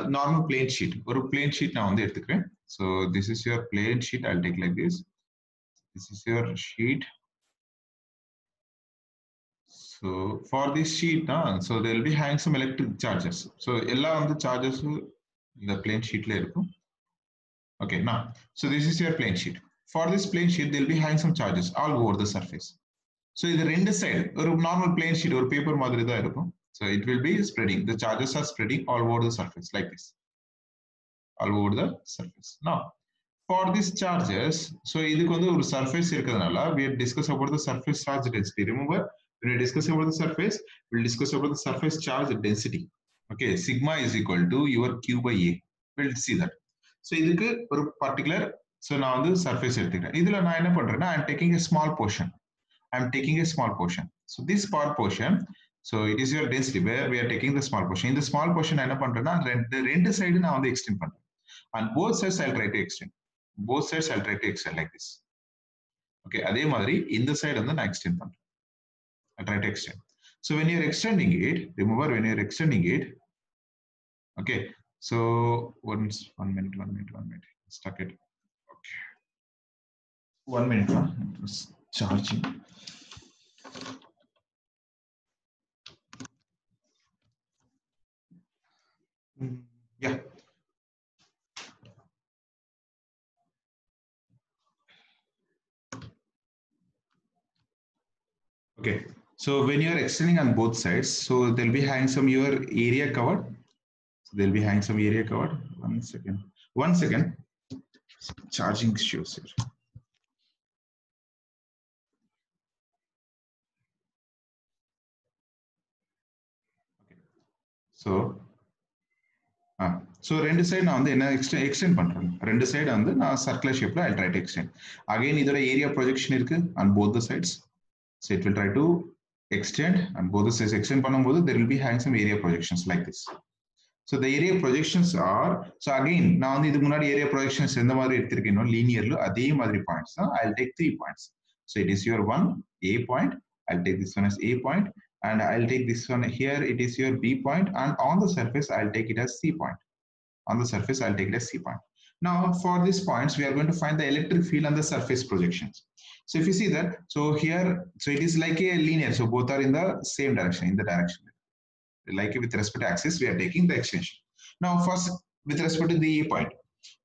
normal plane sheet. Or a plane sheet now on the earth. So this is your plane sheet. I'll take like this. This is your sheet. So for this sheet, so there will be hang some electric charges. So all on the charges in the plane sheet. Okay, now, so this is your plane sheet. For this plane sheet, they'll be having some charges all over the surface. So the render side, or normal plane sheet or paper madri da irukum. So it will be spreading. The charges are spreading all over the surface like this. All over the surface. Now, for these charges, so idhukku vandu or surface irukadanaala, we discuss about the surface charge density. Remember, when we discuss about the surface, we'll discuss about the surface charge density. Okay, sigma is equal to your Q by A. We'll see that. So idhukku or particular, so now the surface எடுத்துக்கிறேன். இதுல நான் என்ன பண்றேன்னா, I'm taking a small portion. I'm taking a small portion. So this part portion, so it is your density where we are taking the small portion. In the small portion, I the render side now on the extend part. On both sides, I'll try to extend. Both sides, I'll try to extend like this. Okay, adhe madri in the side on the extend part. I'll try to extend. So when you're extending it, remember when you're extending it, okay. So one minute. Stuck it. Okay. 1 minute. It was charging. Yeah. Okay. So when you are extending on both sides, so they'll be having some your area covered. So they'll be having some area covered. 1 second. 1 second. Charging issues here. Okay. So ரெண்டு side நான் வந்து என்ன extend பண்றேன். ரெண்டு side வந்து நான் circular ஷேப்ல I'll try to extend. Again இதோட ஏரியா ப்ரொஜெக்ஷன் இருக்கு on both the sides. So it will try to extend and both the sides extend பண்ணும்போது there will be having some area projections like this. So the area projections are, so again நான் வந்து இதுக்கு முன்னாடி area projections எந்த மாதிரி எடுத்திருக்கேனோ linearly அதே மாதிரி points தான். I'll take 3 points. So it is your one A point. I'll take this one as A point. And I'll take this one here, it is your B point, and on the surface, I'll take it as C point. On the surface, I'll take it as C point. Now, for these points, we are going to find the electric field and the surface projections. So if you see that, so here, so it is like a linear, so both are in the same direction, in the direction. Like with respect to axis, we are taking the extension. Now, first, with respect to the A point.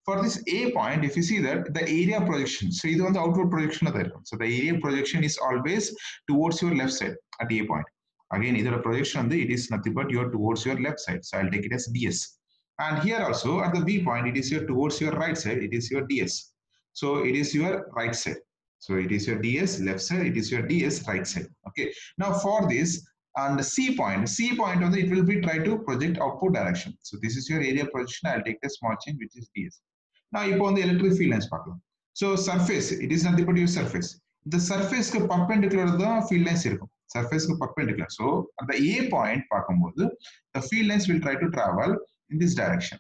For this A point, if you see that the area projection, so this is the outward projection of that. So the area projection is always towards your left side at A point. Again, either a projection, it is nothing but you're towards your left side. So I'll take it as DS. And here also at the B point, it is your towards your right side, it is your DS. So it is your right side. So it is your DS left side, it is your DS right side. Okay. Now for this, and the C point on the, it will be try to project output direction. So this is your area projection. I'll take a small change, which is DS. Now, இப்போ வந்து electric field lines பார்க்கலாம். So surface, it is nothing but your surface. The surface க்கு perpendicular தான் field lines இருக்கும். Surface க்கு perpendicular. So at the A point பார்க்கும்போது, the field lines will try to travel in this direction.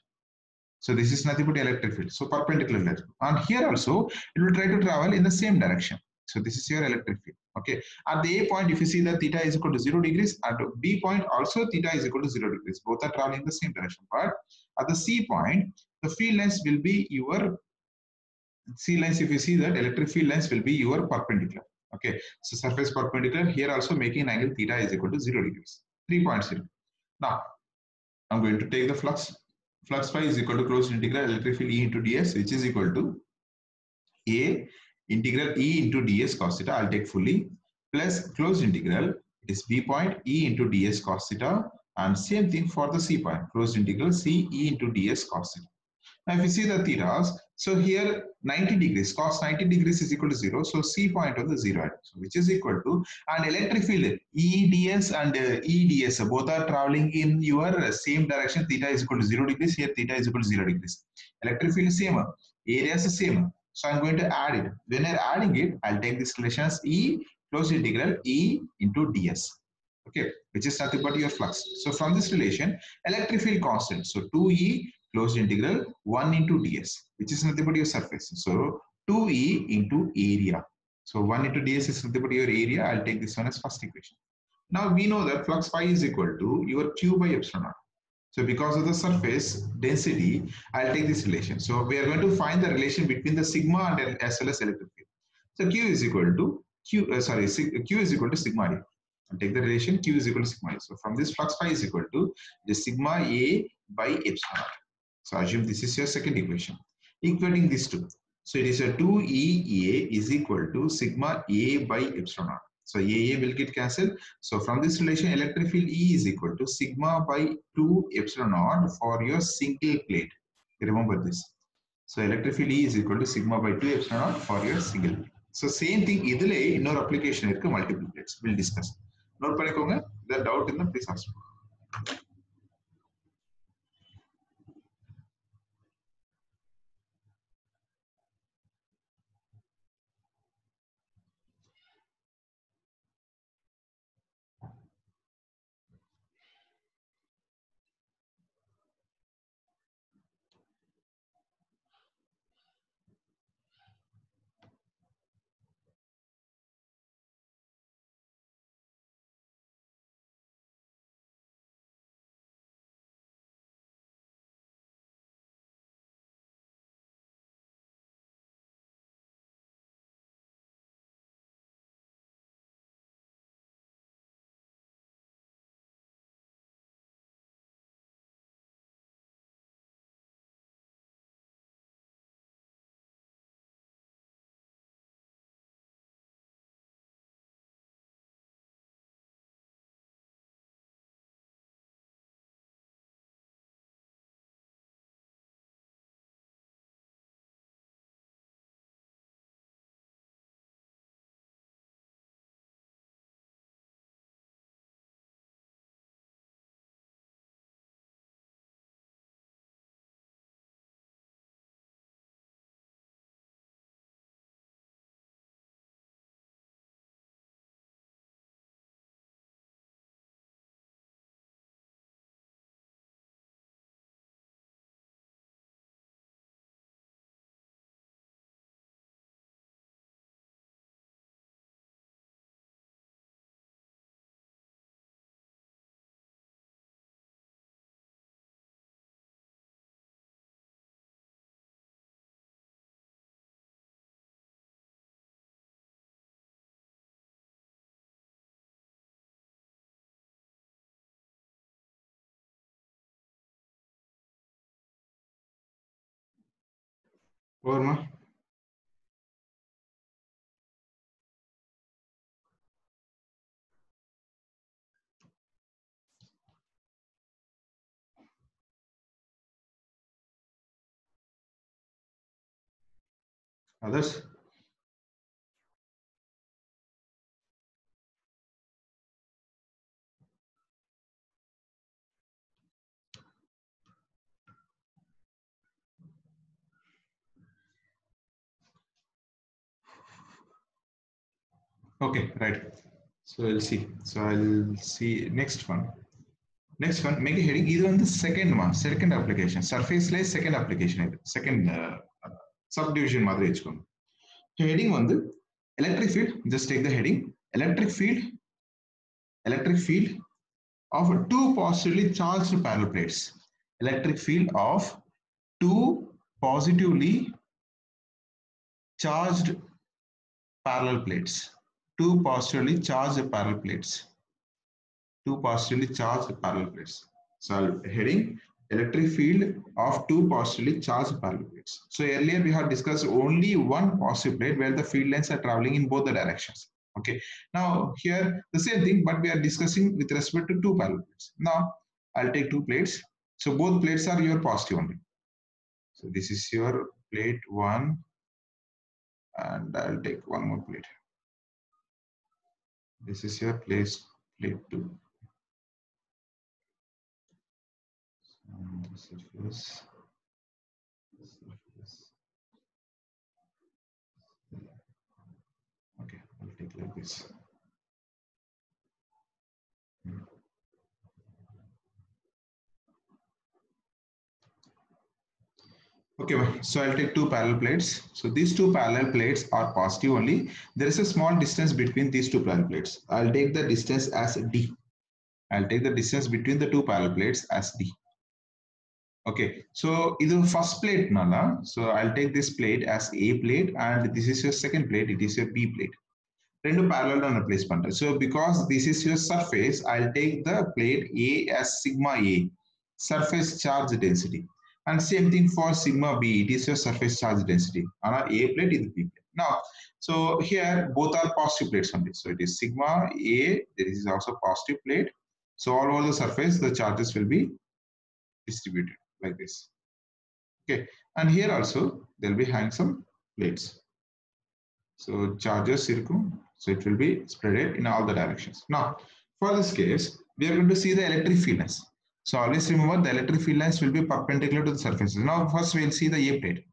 So this is nothing but electric field. So perpendicular line. And here also, it will try to travel in the same direction. So this is your electric field. Okay. At the A point, if you see that theta is equal to 0 degrees, at the B point also theta is equal to 0 degrees. Both are traveling in the same direction. But at the C point, the field lines will be your C lines. If you see that electric field lines will be your perpendicular. Okay. So surface perpendicular here also making an angle theta is equal to 0 degrees. 3 points here. Now I'm going to take the flux. Flux phi is equal to closed integral electric field E into ds, which is equal to A integral E into ds cos theta. I'll take fully plus closed integral. It is B point E into ds cos theta, and same thing for the C point. Closed integral C E into ds cos theta. Now, if you see the thetas, so here 90 degrees, cos 90 degrees is equal to 0. So C point of the 0, so which is equal to, and electric field EDS and EDS both are traveling in your same direction. Theta is equal to 0 degrees. Here theta is equal to 0 degrees. Electric field is same, area is the same. So I'm going to add it. When I'm adding it, I'll take this relation as E closed integral E into ds. Okay, which is nothing but your flux. So from this relation, electric field constant. So 2E closed integral 1 into ds, which is nothing but your surface. So 2E into area. So 1 into ds is nothing but your area. I'll take this one as first equation. Now we know that flux phi is equal to your Q by epsilon naught. So because of the surface density, I'll take this relation. So we are going to find the relation between the sigma and as well as electric field. So Q is equal to Q is equal to sigma A. I'll take the relation Q is equal to sigma A. So from this flux phi is equal to the sigma A by epsilon naught. So assume this is your second equation. Equating these two. So it is a 2EA is equal to sigma A by epsilon naught. So AA will get cancelled. So from this relation, electric field E is equal to sigma by 2 epsilon naught for your single plate. Remember this. So electric field E is equal to sigma by 2 epsilon naught for your single plate. So same thing, idhile innor application irukku multiple plates. We'll discuss. Note panikonga. The doubt in the please ask. Over ma. Others? Okay, right. So we'll see. So I'll see next one. Next one, make a heading. Either on the second one, second application, surface layer, second application, second subdivision. Heading on the electric field. Just take the heading. Electric field of two positively charged parallel plates. Electric field of two positively charged parallel plates. Two positively charged parallel plates. Two positively charged parallel plates. So heading electric field of two positively charged parallel plates. So earlier we have discussed only one positive plate where the field lines are traveling in both the directions. Okay. Now here the same thing, but we are discussing with respect to two parallel plates. Now I'll take two plates. So both plates are your positive only. So this is your plate one, and I'll take one more plate. This is your plate two. Surface. Okay, I'll take like this. Okay, so I'll take two parallel plates. So these two parallel plates are positive only. There is a small distance between these two parallel plates. I'll take the distance as D. I'll take the distance between the two parallel plates as D. Okay, so this is first plate nala. So I'll take this plate as A plate, and this is your second plate. It is your B plate. Two parallel on a place panta. So because this is your surface, I'll take the plate A as sigma A, surface charge density. And same thing for sigma B, it is your surface charge density. On a plate is B plate. Now, so here both are positive plates only. So it is sigma A, there is also positive plate. So all over the surface, the charges will be distributed like this. Okay, and here also there will be having some plates. So charges circle, so it will be spread in all the directions. Now, for this case, we are going to see the electric field lines. So always remember the electric field lines will be perpendicular to the surfaces. Now, first we will see the A plate.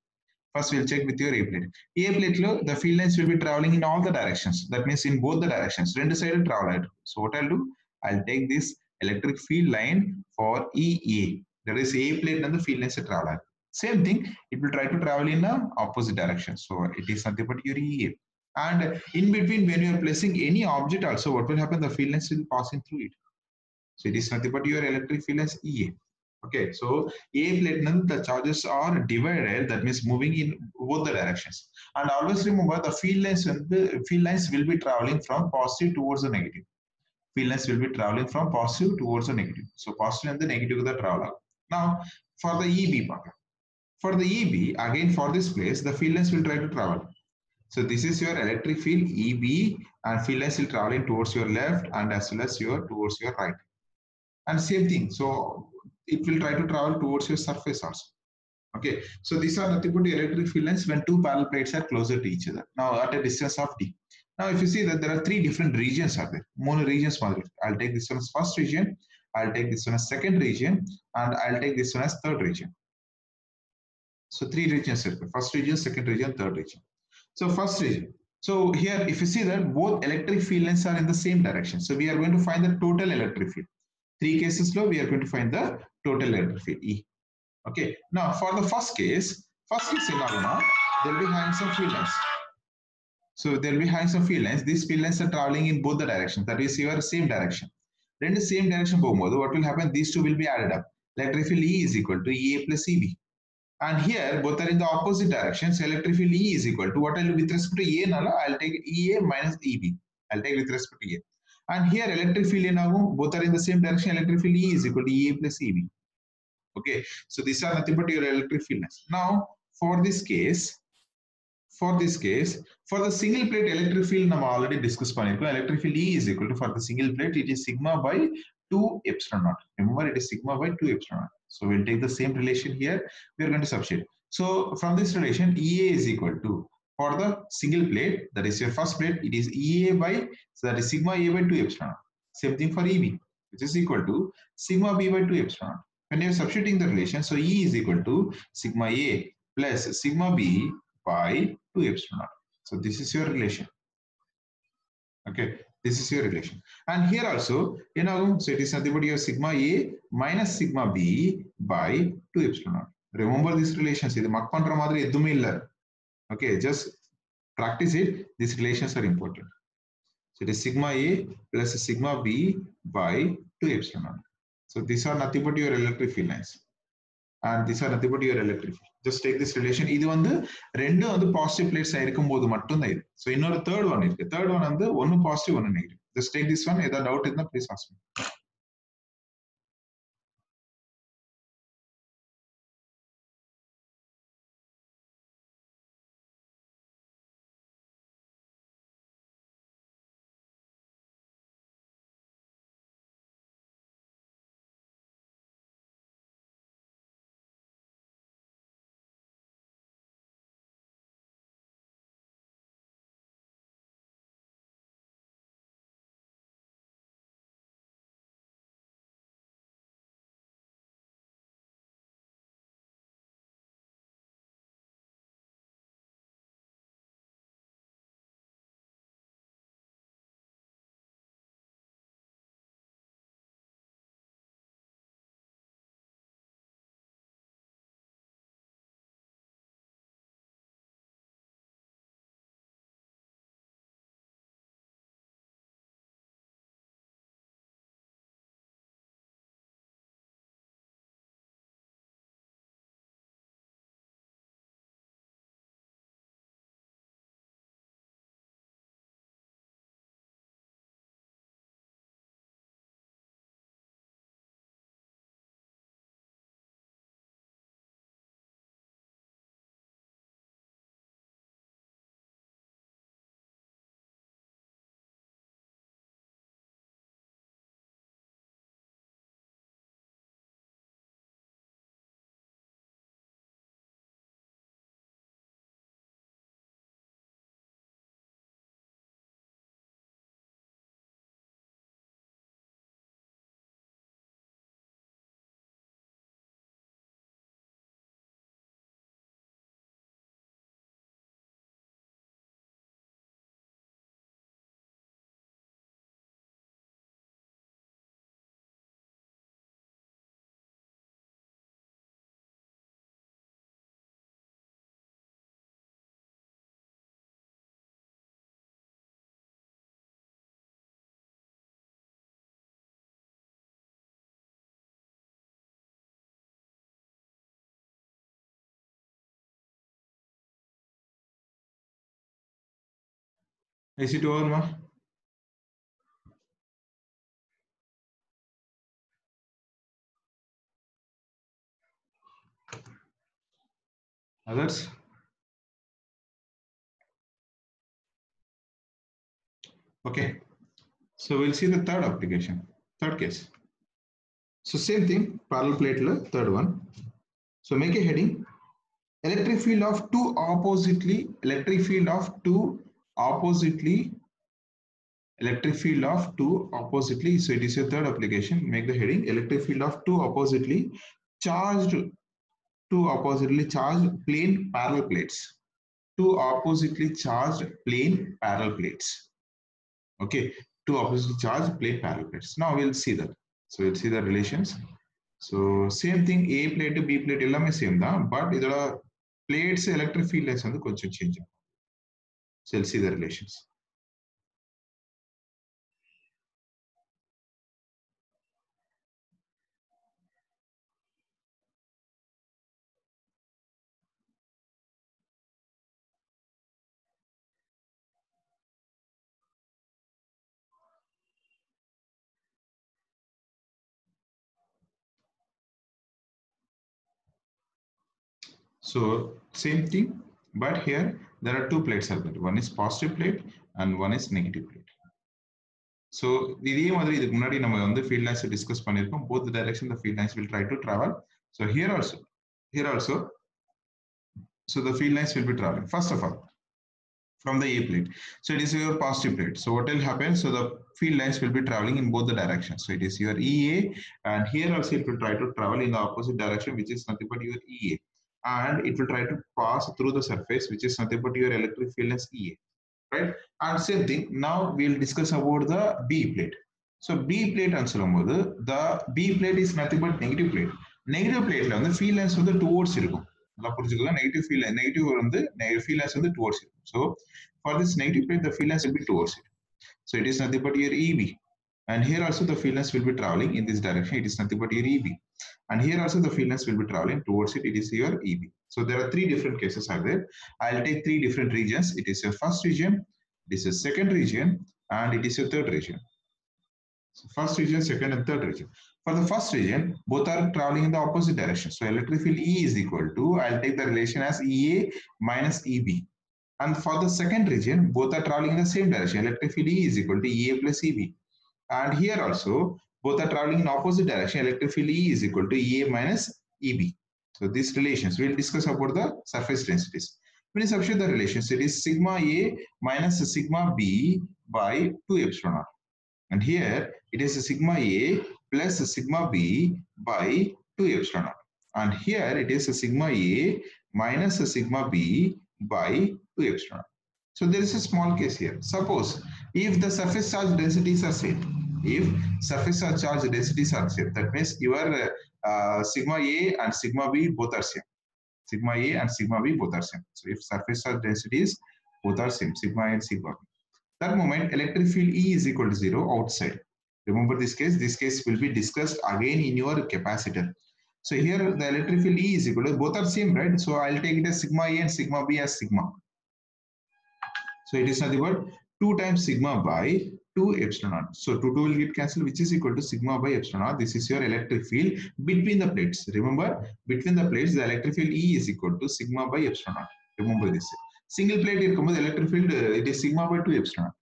First, we'll check with your A plate. A plate lo, the field lines will be traveling in all the directions. That means in both the directions. Rendu side travel. So what I'll do, I'll take this electric field line for EA. That is A plate and the field lines travel. Same thing, it will try to travel in the opposite direction. So it is nothing but your EA. And in between, when you are placing any object also, what will happen? The field lines will be passing through it. So it is nothing but your electric field as EA. Okay, so A plate, the charges are divided, that means moving in both the directions. And always remember the field lines will be traveling from positive towards the negative. Field lines will be traveling from positive towards the negative. So positive and the negative the travel. Now for the EB part. For the EB, again for this place, the field lines will try to travel. So this is your electric field EB, and field lines will traveling towards your left and as well as towards your right. And same thing, so it will try to travel towards your surface also. Okay, so these are nothing but electric field lines when two parallel plates are closer to each other. Now at a distance of d. Now if you see that there are three different regions are there. Mono regions. I'll take this one as first region, I'll take this one as second region, and I'll take this one as third region. So three regions are there. First region, second region, third region. So first region. So here if you see that both electric field lines are in the same direction. So we are going to find the total electric field. Three cases low, we are going to find the total electric field E. Okay. Now for the first case in Aguna, they'll be having some field lines. So they'll be having some field lines. These field lines are traveling in both the directions. That is your same direction. Then the same direction, what will happen? These two will be added up. Electric field E is equal to EA plus EB. And here both are in the opposite directions. Electric field E is equal to what I'll do with respect to A nala, I'll take EA minus EB. I'll take with respect to A. And here electric field both are in the same direction. Electric field E is equal to EA plus EB. Okay, so these are nothing but your electric field lines. Now for this case, for the single plate electric field we already discussed. Electric field E is equal to, for the single plate, it is sigma by 2 epsilon naught. Remember, it is sigma by 2 epsilon naught. So we'll take the same relation here. We are going to substitute. So from this relation, EA is equal to, for the single plate, that is your first plate, it is EA by, so that is sigma A by 2 epsilon naught. Same thing for EB, which is equal to sigma B by 2 epsilon naught. When you are substituting the relation, so E is equal to sigma A plus sigma B by 2 epsilon naught. So this is your relation. Okay, this is your relation. And here also, so it is nothing but your sigma A minus sigma B by 2 epsilon naught. Remember these relations. Okay, just practice it. These relations are important. So it is sigma A plus sigma B by 2 epsilon naught. So these are nothing but your electric field lines. And these are nothing but your electric field. Just take this relation. This is two positive plates. So in the third one is one positive, one negative. Just take this one. If you have doubt, please ask me. Is it over, ma? Others? Okay. So we'll see the third application, third case. So same thing, parallel plate, third one. So make a heading, electric field of two oppositely, electric field of two oppositely, electric field of two oppositely. So it is your third application. Make the heading, electric field of two oppositely charged, two oppositely charged plane parallel plates. Two oppositely charged plane parallel plates. Okay, two oppositely charged plane parallel plates. Now we'll see that. So we'll see the relations. So same thing, A plate to B plate எல்லாமே same தான், but இதோட plates electric field lines வந்து கொஞ்சம் change. So we'll see the relations. So same thing, but here there are two plates are there. One is positive plate and one is negative plate. So இதே மாதிரி இதுக்கு முன்னாடி நம்ம வந்து field lines discuss பண்ணிருக்கோம். Both the direction the field lines will try to travel. So here also, so the field lines will be traveling. First of all, from the A plate. So it is your positive plate. So what will happen? So the field lines will be traveling in both the directions. So it is your EA, and here also it will try to travel in the opposite direction, which is nothing but your EA. And it will try to pass through the surface, which is nothing but your electric field as EA. Right? And same thing, now we'll discuss about the B plate. So B plate and சொல்லும்போது, the B plate is nothing but negative plate. Negative plate வந்து field lines வந்து towards இருக்கும். நல்லா புரிஞ்சுக்கலாம், negative field வந்து field lines வந்து towards இருக்கும். So for this negative plate, the field lines will be towards it. So it is nothing but your EB. And here also the field lines will be traveling in this direction. It is nothing but your EB. And here also the field lines will be traveling towards it. It is your EB. So there are three different cases are there. I'll take three different regions. It is your first region, it is your second region, and it is your third region. So first region, second, and third region. For the first region, both are traveling in the opposite direction. So electric field E is equal to, I'll take the relation as EA minus EB. And for the second region, both are traveling in the same direction. Electric field E is equal to EA plus EB. And here also, both are traveling in opposite direction. Electric field E is equal to EA minus EB. So these relations, we'll discuss about the surface densities. When you substitute the relations, it is sigma A minus sigma B by 2 epsilon naught. And here, it is a sigma A plus a sigma B by 2 epsilon naught. And here, it is a sigma A minus a sigma B by 2 epsilon naught. So there is a small case here. Suppose if the surface charge densities are same, if surface charge densities are same, that means your sigma A and sigma B both are same. Sigma A and sigma B both are same. So if surface charge densities both are same, sigma A and sigma B, that moment electric field E is equal to 0 outside. Remember this case? This case will be discussed again in your capacitor. So here the electric field E is equal to, both are same, right? So I'll take it as sigma A and sigma B as sigma. So it is nothing but 2 times sigma by 2 epsilon naught. So 2 will get cancelled, which is equal to sigma by epsilon naught. This is your electric field between the plates. Remember, between the plates, the electric field E is equal to sigma by epsilon naught. Remember this. Single plate electric field, it is sigma by 2 epsilon naught.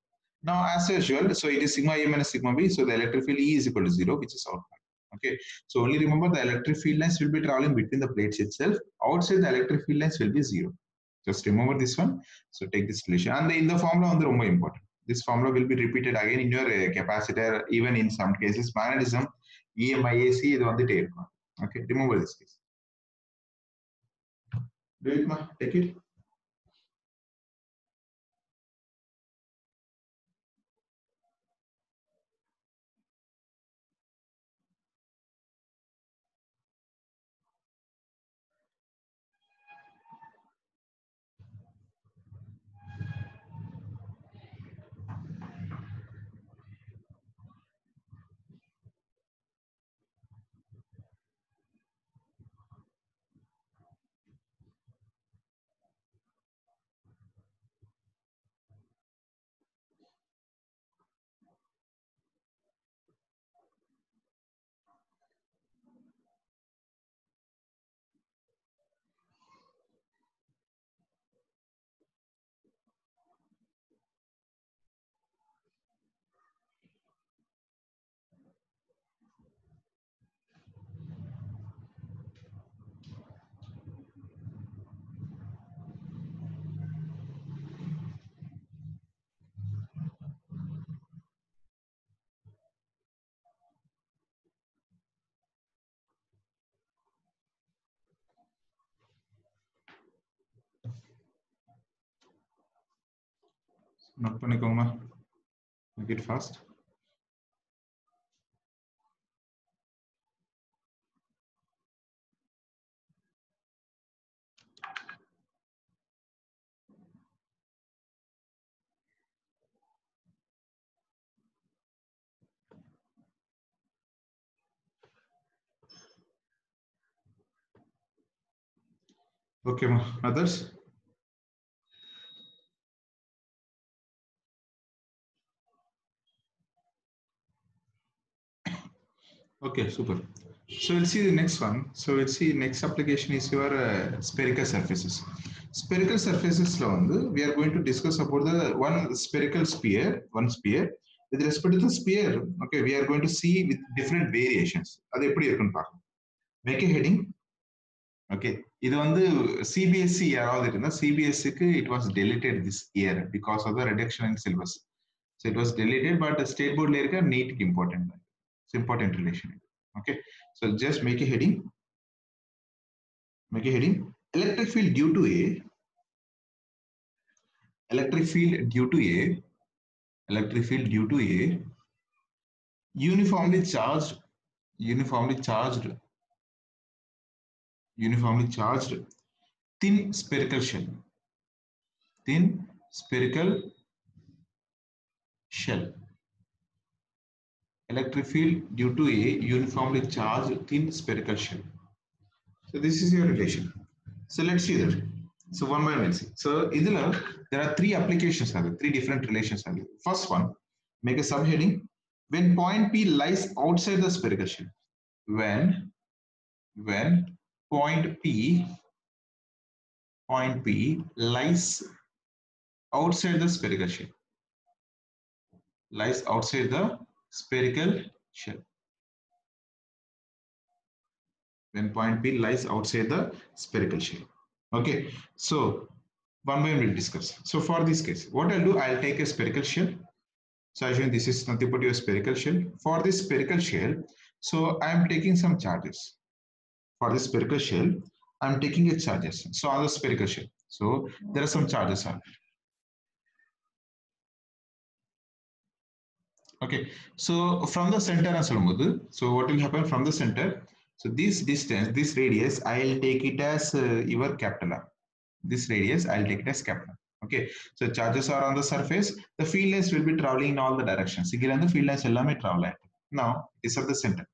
Now, as usual, so it is sigma A minus sigma B. So the electric field E is equal to 0, which is output. Okay. So only remember the electric field lines will be traveling between the plates itself. Outside the electric field lines will be 0. Just remember this one. So take this relation. And in the formula on the ரொம்ப important. This formula will be repeated again in your capacitor, even in some cases magnetism, EMIAC, இது வந்துட்டே இருக்கும். Okay, remember this case. Do it, ma. Take it. Note பண்ணிக்கோங்க. Make it fast. Okay, ma. Others? Okay, super. So we'll see the next one. So we'll see next application is your spherical surfaces. Spherical surfaces lo vandu we are going to discuss about the one spherical sphere, one sphere. With respect to the sphere, okay, we are going to see with different variations. அது எப்படி இருக்குன்னு பார்க்கலாம். Make a heading. Okay, இது வந்து CBSE யாராவது இருந்தா CBSEக்கு it was deleted this year because of the reduction in syllabus. So it was deleted, but the state board layer ka NEET ki important. It's important relation. Okay, so just make a heading. Make a heading. Electric field due to a. Electric field due to a. Electric field due to a. Uniformly charged. Uniformly charged. Uniformly charged. Thin spherical shell. Thin spherical shell. Electric field due to a uniformly charged thin spherical shell. So this is your relation. So let's see that. So one by one we'll see. So there are three applications, three different relations. First one, make a subheading. When point P lies outside the spherical shell. When point P lies outside the spherical shell. Lies outside the spherical shell. When point P lies outside the spherical shell. Okay, so one by one we'll discuss. So for this case, what I'll do, I'll take a spherical shell. So assume this is nothing but your spherical shell. For this spherical shell, so I'm taking some charges. For this spherical shell, I'm taking a charges. So on the spherical shell, so there are some charges on it. Okay, so from the center, so what will happen from the center? So this distance, this radius, I'll take it as your capital R. This radius, I'll take it as capital. Okay, so charges are on the surface. The field lines will be traveling in all the directions. The field lines ellame travel. Now it's at the center.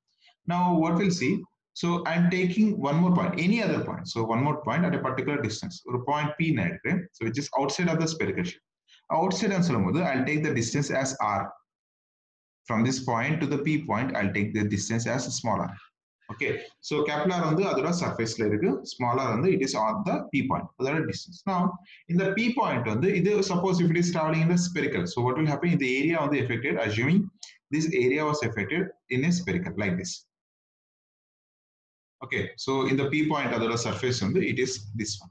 Now what we'll see? So I'm taking one more point, any other point. So one more point at a particular distance. Or point P, so which is outside of the spherical shell. Outside and I'll take the distance as R. From this point to the P point, I'll take the distance as small r. Okay, so capital R on the other surface layer, smaller on the it is on the P point, other distance. Now in the P point on the suppose if it is traveling in the spherical, so what will happen in the area on the affected, assuming this area was affected in a spherical like this. Okay, so in the P point other surface on the it is this one.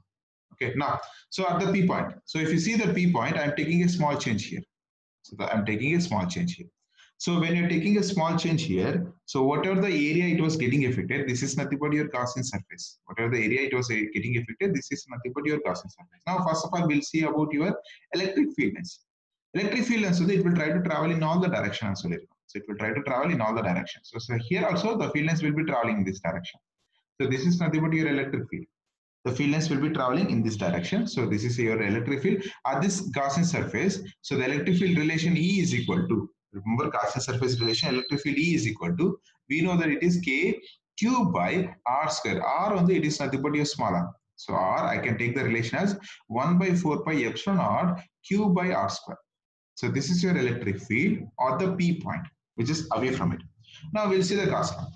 Okay, now so at the P point, so if you see the P point, I'm taking a small change here. So I'm taking a small change here. So when you're taking a small change here, so whatever the area it was getting affected, this is nothing but your Gaussian surface. Whatever the area it was getting affected, this is nothing but your Gaussian surface. Now, first of all, we'll see about your electric field lines. Electric field lines, so it will try to travel in all the directions. So it will try to travel in all the directions. So here also the field lines will be traveling in this direction. So this is nothing but your electric field. The field lines will be traveling in this direction. So this is your electric field at this Gaussian surface. So the electric field relation E is equal to, remember Gaussian surface relation, electric field E is equal to, we know that it is K Q by R square. R on the it is nothing but your small r. So R, I can take the relation as 1 by 4 pi epsilon R Q by R square. So this is your electric field or the P point, which is away from it. Now we'll see the Gauss law.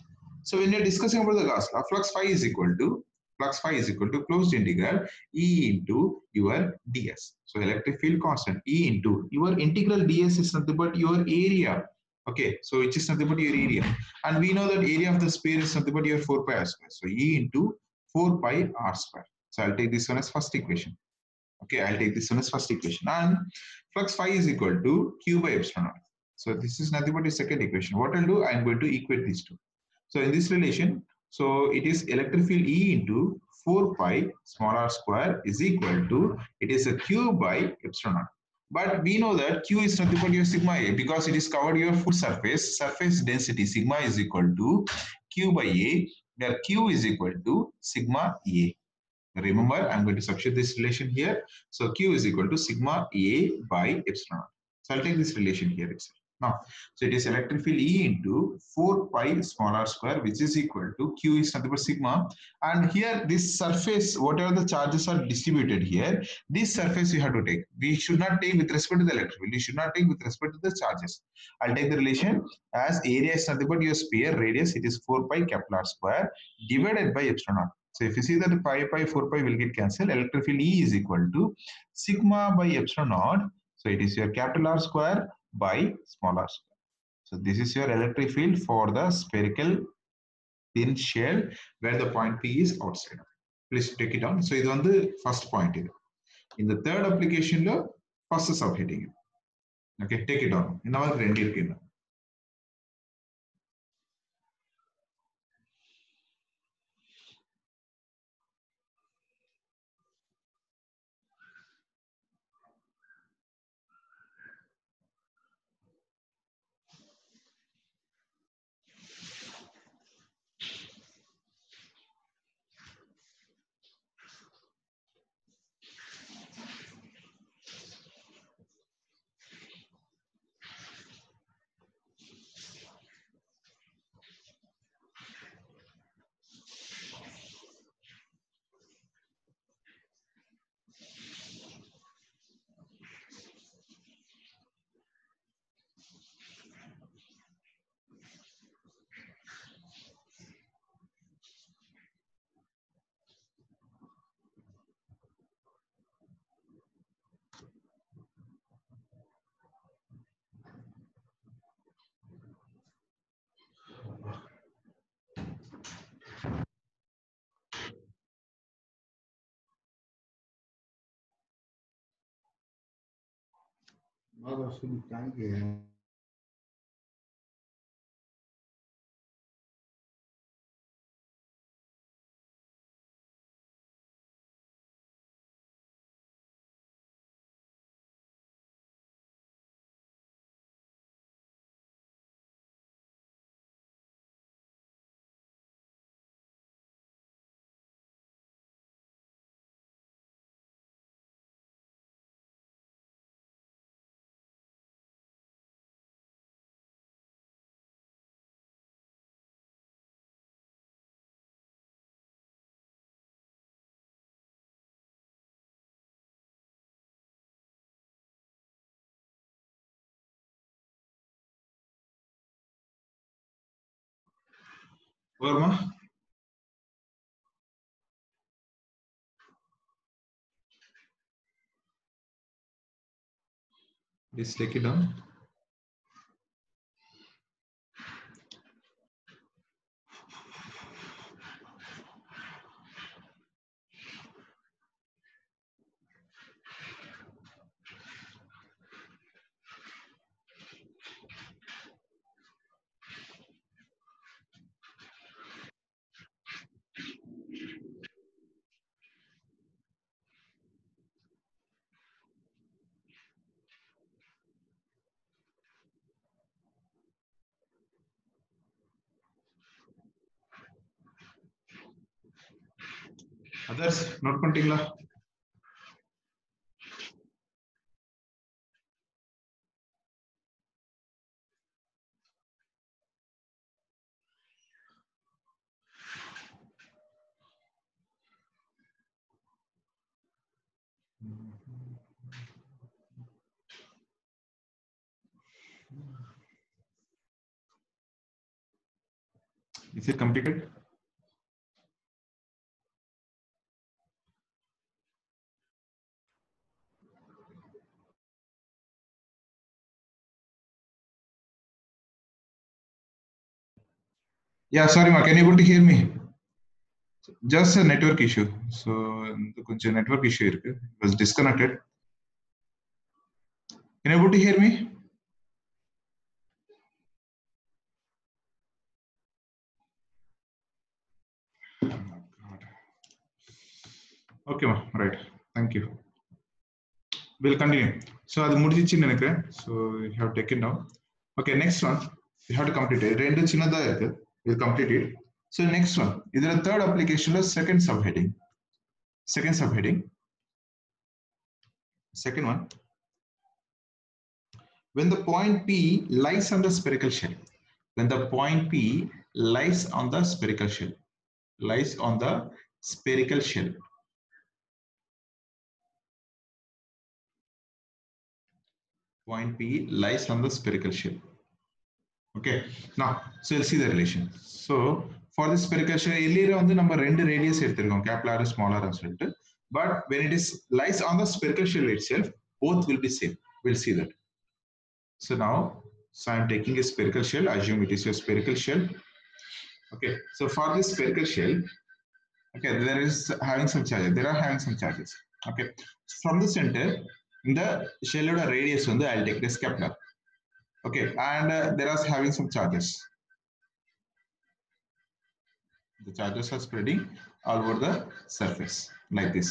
So when you're discussing about the Gauss law, flux phi is equal to closed integral E into your ds. So electric field constant E into your integral ds is nothing but your area. Okay, so it is nothing but your area. And we know that area of the sphere is nothing but your 4 pi r square. So E into 4 pi r square. So I'll take this one as first equation. Okay, I'll take this one as first equation. And flux phi is equal to Q by epsilon r. So this is nothing but a second equation. What I'll do, I'm going to equate these two. So in this relation, so it is electric field E into 4 pi small r square is equal to, it is a Q by epsilon r. But we know that Q is nothing but your sigma A because it is covered your full surface. Surface density sigma is equal to Q by A, where Q is equal to sigma A. Remember, I'm going to substitute this relation here. So Q is equal to sigma A by epsilon. So I'll take this relation here itself. Now, so it is electric field E into 4 pi small r square, which is equal to Q is nothing but sigma. And here, this surface, whatever the charges are distributed here, this surface you have to take. We should not take with respect to the electric field. We should not take with respect to the charges. I'll take the relation as area is nothing but your sphere radius. It is 4 pi capital R square divided by epsilon r. So if you see that pi 4 pi will get cancelled, electric field E is equal to sigma by epsilon naught. So it is your capital R square by small r square. So this is your electric field for the spherical thin shell where the point P is outside. Please take it down. So this is the first point. In the third application, first subheading. Okay, take it down. In our rendered. Verma? Please take it down. Others, note பண்ணிட்டீங்களா? Is it completed? Yeah, sorry, ma. Can you able to hear me? Just a network issue. So, கொஞ்சம் network issue இருக்கு. It was disconnected. Can you able to hear me? Okay, ma. Right. Thank you. We'll continue. So அது முடிஞ்சிச்சுன்னு நினைக்கிறேன். So you have taken down. Okay, next one. You have to complete it. ரெண்டு சின்னதா இருக்கு. You complete it. So next one. இதுல third application second subheading. Second subheading. Second one. When the point P lies on the spherical shell. When the point P lies on the spherical shell. Lies on the spherical shell. Point P lies on the spherical shell. Okay, now so you'll see the relation. So for the spherical shell, earlier வந்து நம்ம ரெண்டு radius எடுத்திருக்கோம், capital or smaller ன்னு சொல்லிட்டு. But when it is lies on the spherical shell itself, both will be same. We'll see that. So now, so I'm taking a spherical shell. Assume it is your spherical shell. Okay, so for this spherical shell, okay, there is having some charges. There are having some charges. Okay, from the center, in the shell radius, I'll take this Kepler. Okay, and there are having some charges. The charges are spreading all over the surface like this.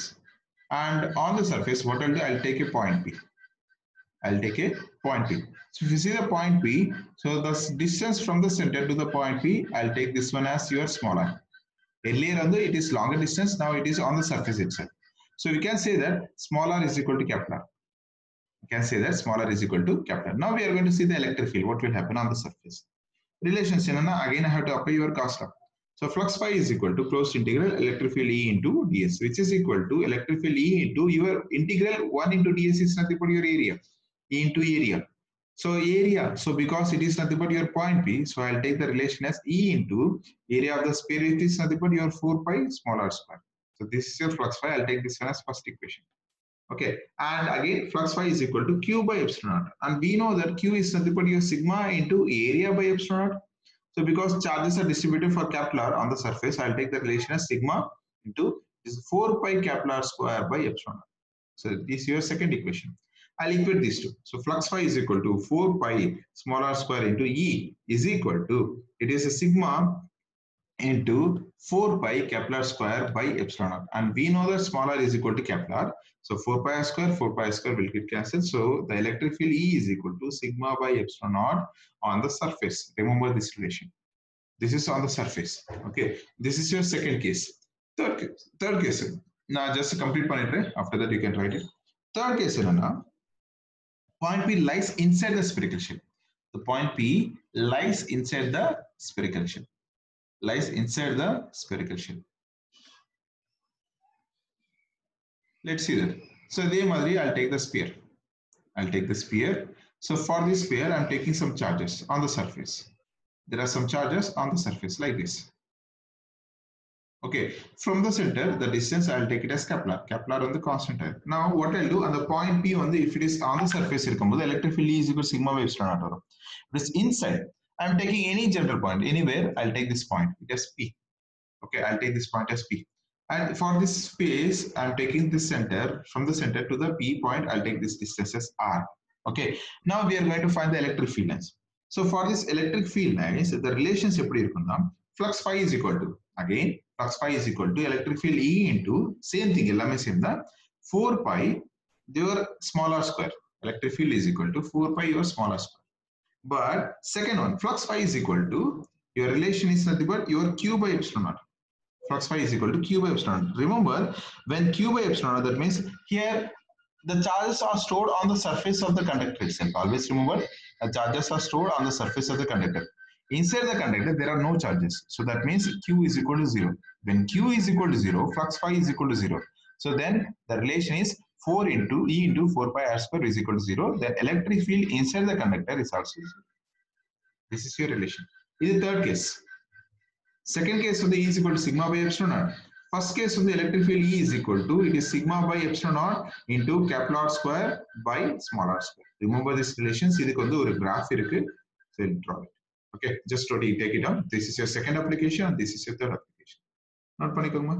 And on the surface, what I'll do, I'll take a point P. I'll take a point P. So if you see the point P, so the distance from the center to the point P, I'll take this one as your smaller. Earlier on it is longer distance, now it is on the surface itself. So we can say that smaller is equal to Kepler. You can say that smaller is equal to Kepler. Now we are going to see the electric field, what will happen on the surface. Relations, again I have to apply your Gauss law. So flux phi is equal to closed integral electric field E into ds, which is equal to electric field E into your integral 1 into ds is nothing but your area, E into area. So area, so because it is nothing but your point P, so I'll take the relation as E into area of the sphere, it is nothing but your 4 pi small r square. So this is your flux phi, I'll take this one as first equation. Okay, and again flux phi is equal to Q by epsilon naught, and we know that Q is nothing but your sigma into area by epsilon naught. So because charges are distributed for Kepler on the surface, I'll take the relation as sigma into this 4 pi Kepler square by epsilon. So this is your second equation. I'll equate these two. So flux phi is equal to 4 pi small r square into E is equal to, it is a sigma into 4 pi Kepler square by epsilon naught. And we know that smaller is equal to Kepler. So 4 pi square will get cancelled. So the electric field E is equal to sigma by epsilon naught on the surface. Remember this relation. This is on the surface. Okay. This is your second case. Third case. Now just complete it. After that you can write it. Third case, point P lies inside the spherical shell. The point P lies inside the spherical shell. Lies inside the spherical shell. Let's see that. So I'll take the sphere. I'll take the sphere. So for this sphere, I'm taking some charges on the surface. There are some charges on the surface like this. Okay, from the center, the distance I'll take it as Kepler. Kepler on the constant type. Now what I'll do on the point P on the, if it is on the surface, the electric field E is equal to sigma by epsilon naught. If it is inside, I'm taking any general point, anywhere, I'll take this point, it is P. Okay, I'll take this point as P. And for this space, I'm taking this center, from the center to the P point, I'll take this distance as R. Okay, now we are going to find the electric field lines. So for this electric field lines, the relations flux phi is equal to, again, flux phi is equal to electric field E into, same thing, 4 pi your smaller square. Electric field is equal to 4 pi your smaller square. But second one, flux phi is equal to, your relation is nothing but your Q by epsilon naught. Flux phi is equal to Q by epsilon. Remember, when Q by epsilon, that means here the charges are stored on the surface of the conductor itself. Always remember, the charges are stored on the surface of the conductor. Inside the conductor, there are no charges. So that means Q is equal to 0. When Q is equal to 0, flux phi is equal to 0. So then the relation is 4 into E into 4 pi r square is equal to 0. The electric field inside the conductor is also 0. This is your relation. This is the third case. Second case of the E is equal to sigma by epsilon naught. First case of the electric field E is equal to, it is sigma by epsilon naught into Kepler square by small r square. Remember this relations, this is a graph, so draw it. Okay, just take it down. This is your second application, this is your third application. Note பண்ணிக்கோங்க.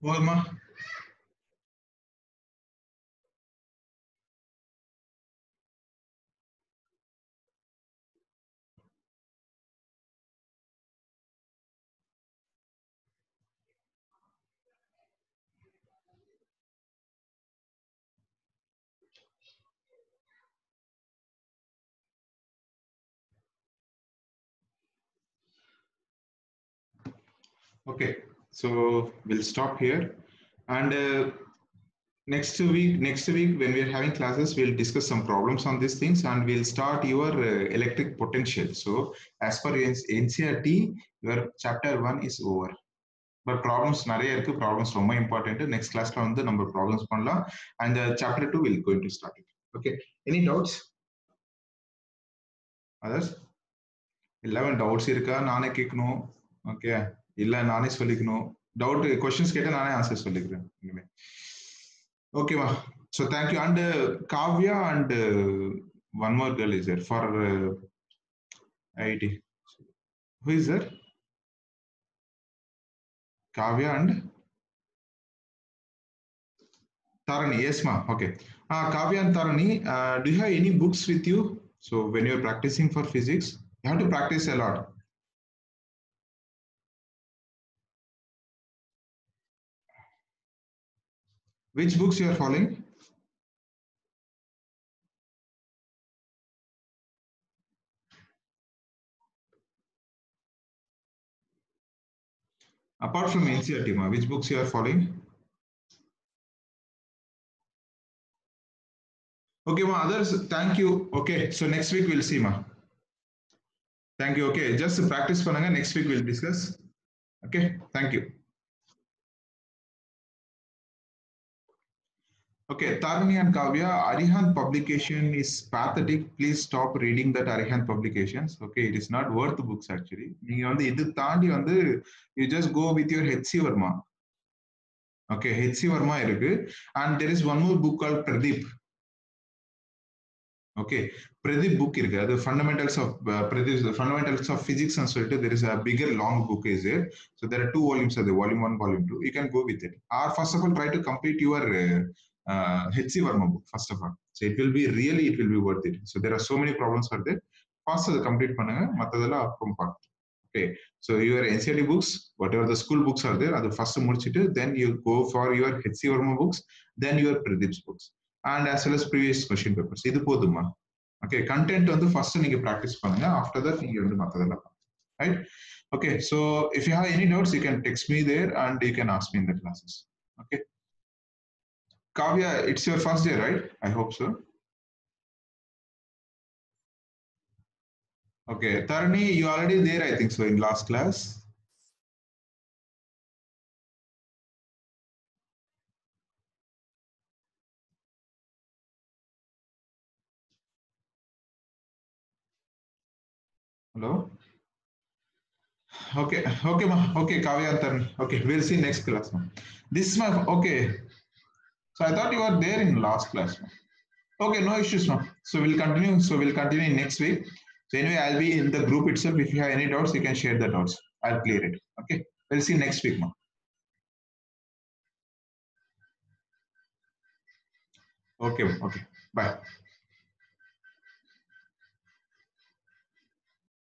போதுமா? Okay, so we'll stop here, and next week when we're having classes, we'll discuss some problems on these things, and we'll start your electric potential. So as per NCERT, your chapter 1 is over, but problems நிறைய இருக்கு. Problems ரொம்ப important. Next classல வந்து நம்ம problems பண்ணலாம், and chapter 2 will going to start it. Okay, any doubts? Others? 11 doubts இருக்கா? நானே கேட்கணும். Okay, இல்ல நானே சொல்லிக்கணும். டவுட் கொஸ்டின்ஸ் கேட்டா நானே ஆன்சர் சொல்லிக்கிறேன் இனிமே. ஓகேவா? So thank you. And Kavya and one more girl is there for IT. Who is there? Kavya and Tarani. Yes, ma. Okay. Kavya and Tarani, do you have any books with you? So when you're practicing for physics, you have to practice a lot. Which books you are following? Apart from NCERT, ma, which books you are following? Okay, ma. Others, thank you. Okay, so next week we'll see, ma. Thank you. Okay, just practice பண்ணுங்க. Next week we'll discuss. Okay, thank you. Okay, Tarani and Kavya, Arihant publication is pathetic. Please stop reading that Arihant publications. Okay, it is not worth books actually. நீங்க வந்து இது தாண்டி வந்து you just go with your HC Verma. Okay, HC Verma இருக்கு. And there is one more book called Pradeep. Okay, Pradeep book இருக்கு. அது fundamentals of Pradeep, the fundamentals of physics and so there is a bigger long book is there. So there are 2 volumes of the volume 1, volume 2. You can go with it. Or first of all, try to complete your HC Verma book first of all. So it will be really, it will be worth it. So there are so many problems are there. First அதை complete பண்ணுங்க, மத்ததெல்லாம் அப்புறம் பார்க்கலாம். Okay, so your NCERT books, whatever the school books are there, அது first முடிச்சிட்டு then you go for your HC Verma books, then your Pradeep's books, and as well as previous question papers. இது போதுமா? Okay, content வந்து first நீங்க practice பண்ணுங்க, after that நீங்க வந்து மத்ததெல்லாம், right? Okay, so if you have any doubts, you can text me there and you can ask me in the classes. Okay, Kavya, it's your first day, right? I hope so. Okay, Tarani, you already there, I think so, in last class. Hello. Okay, okay, ma. Okay, Kavya and Tarani. Okay, we'll see next class, ma. This is my okay. So I thought you were there in last class, ma. Okay, no issues, ma. So we'll continue. So we'll continue next week. So anyway, I'll be in the group itself. If you have any doubts, you can share the doubts. I'll clear it. Okay, we'll see next week, ma. Okay, okay. Bye.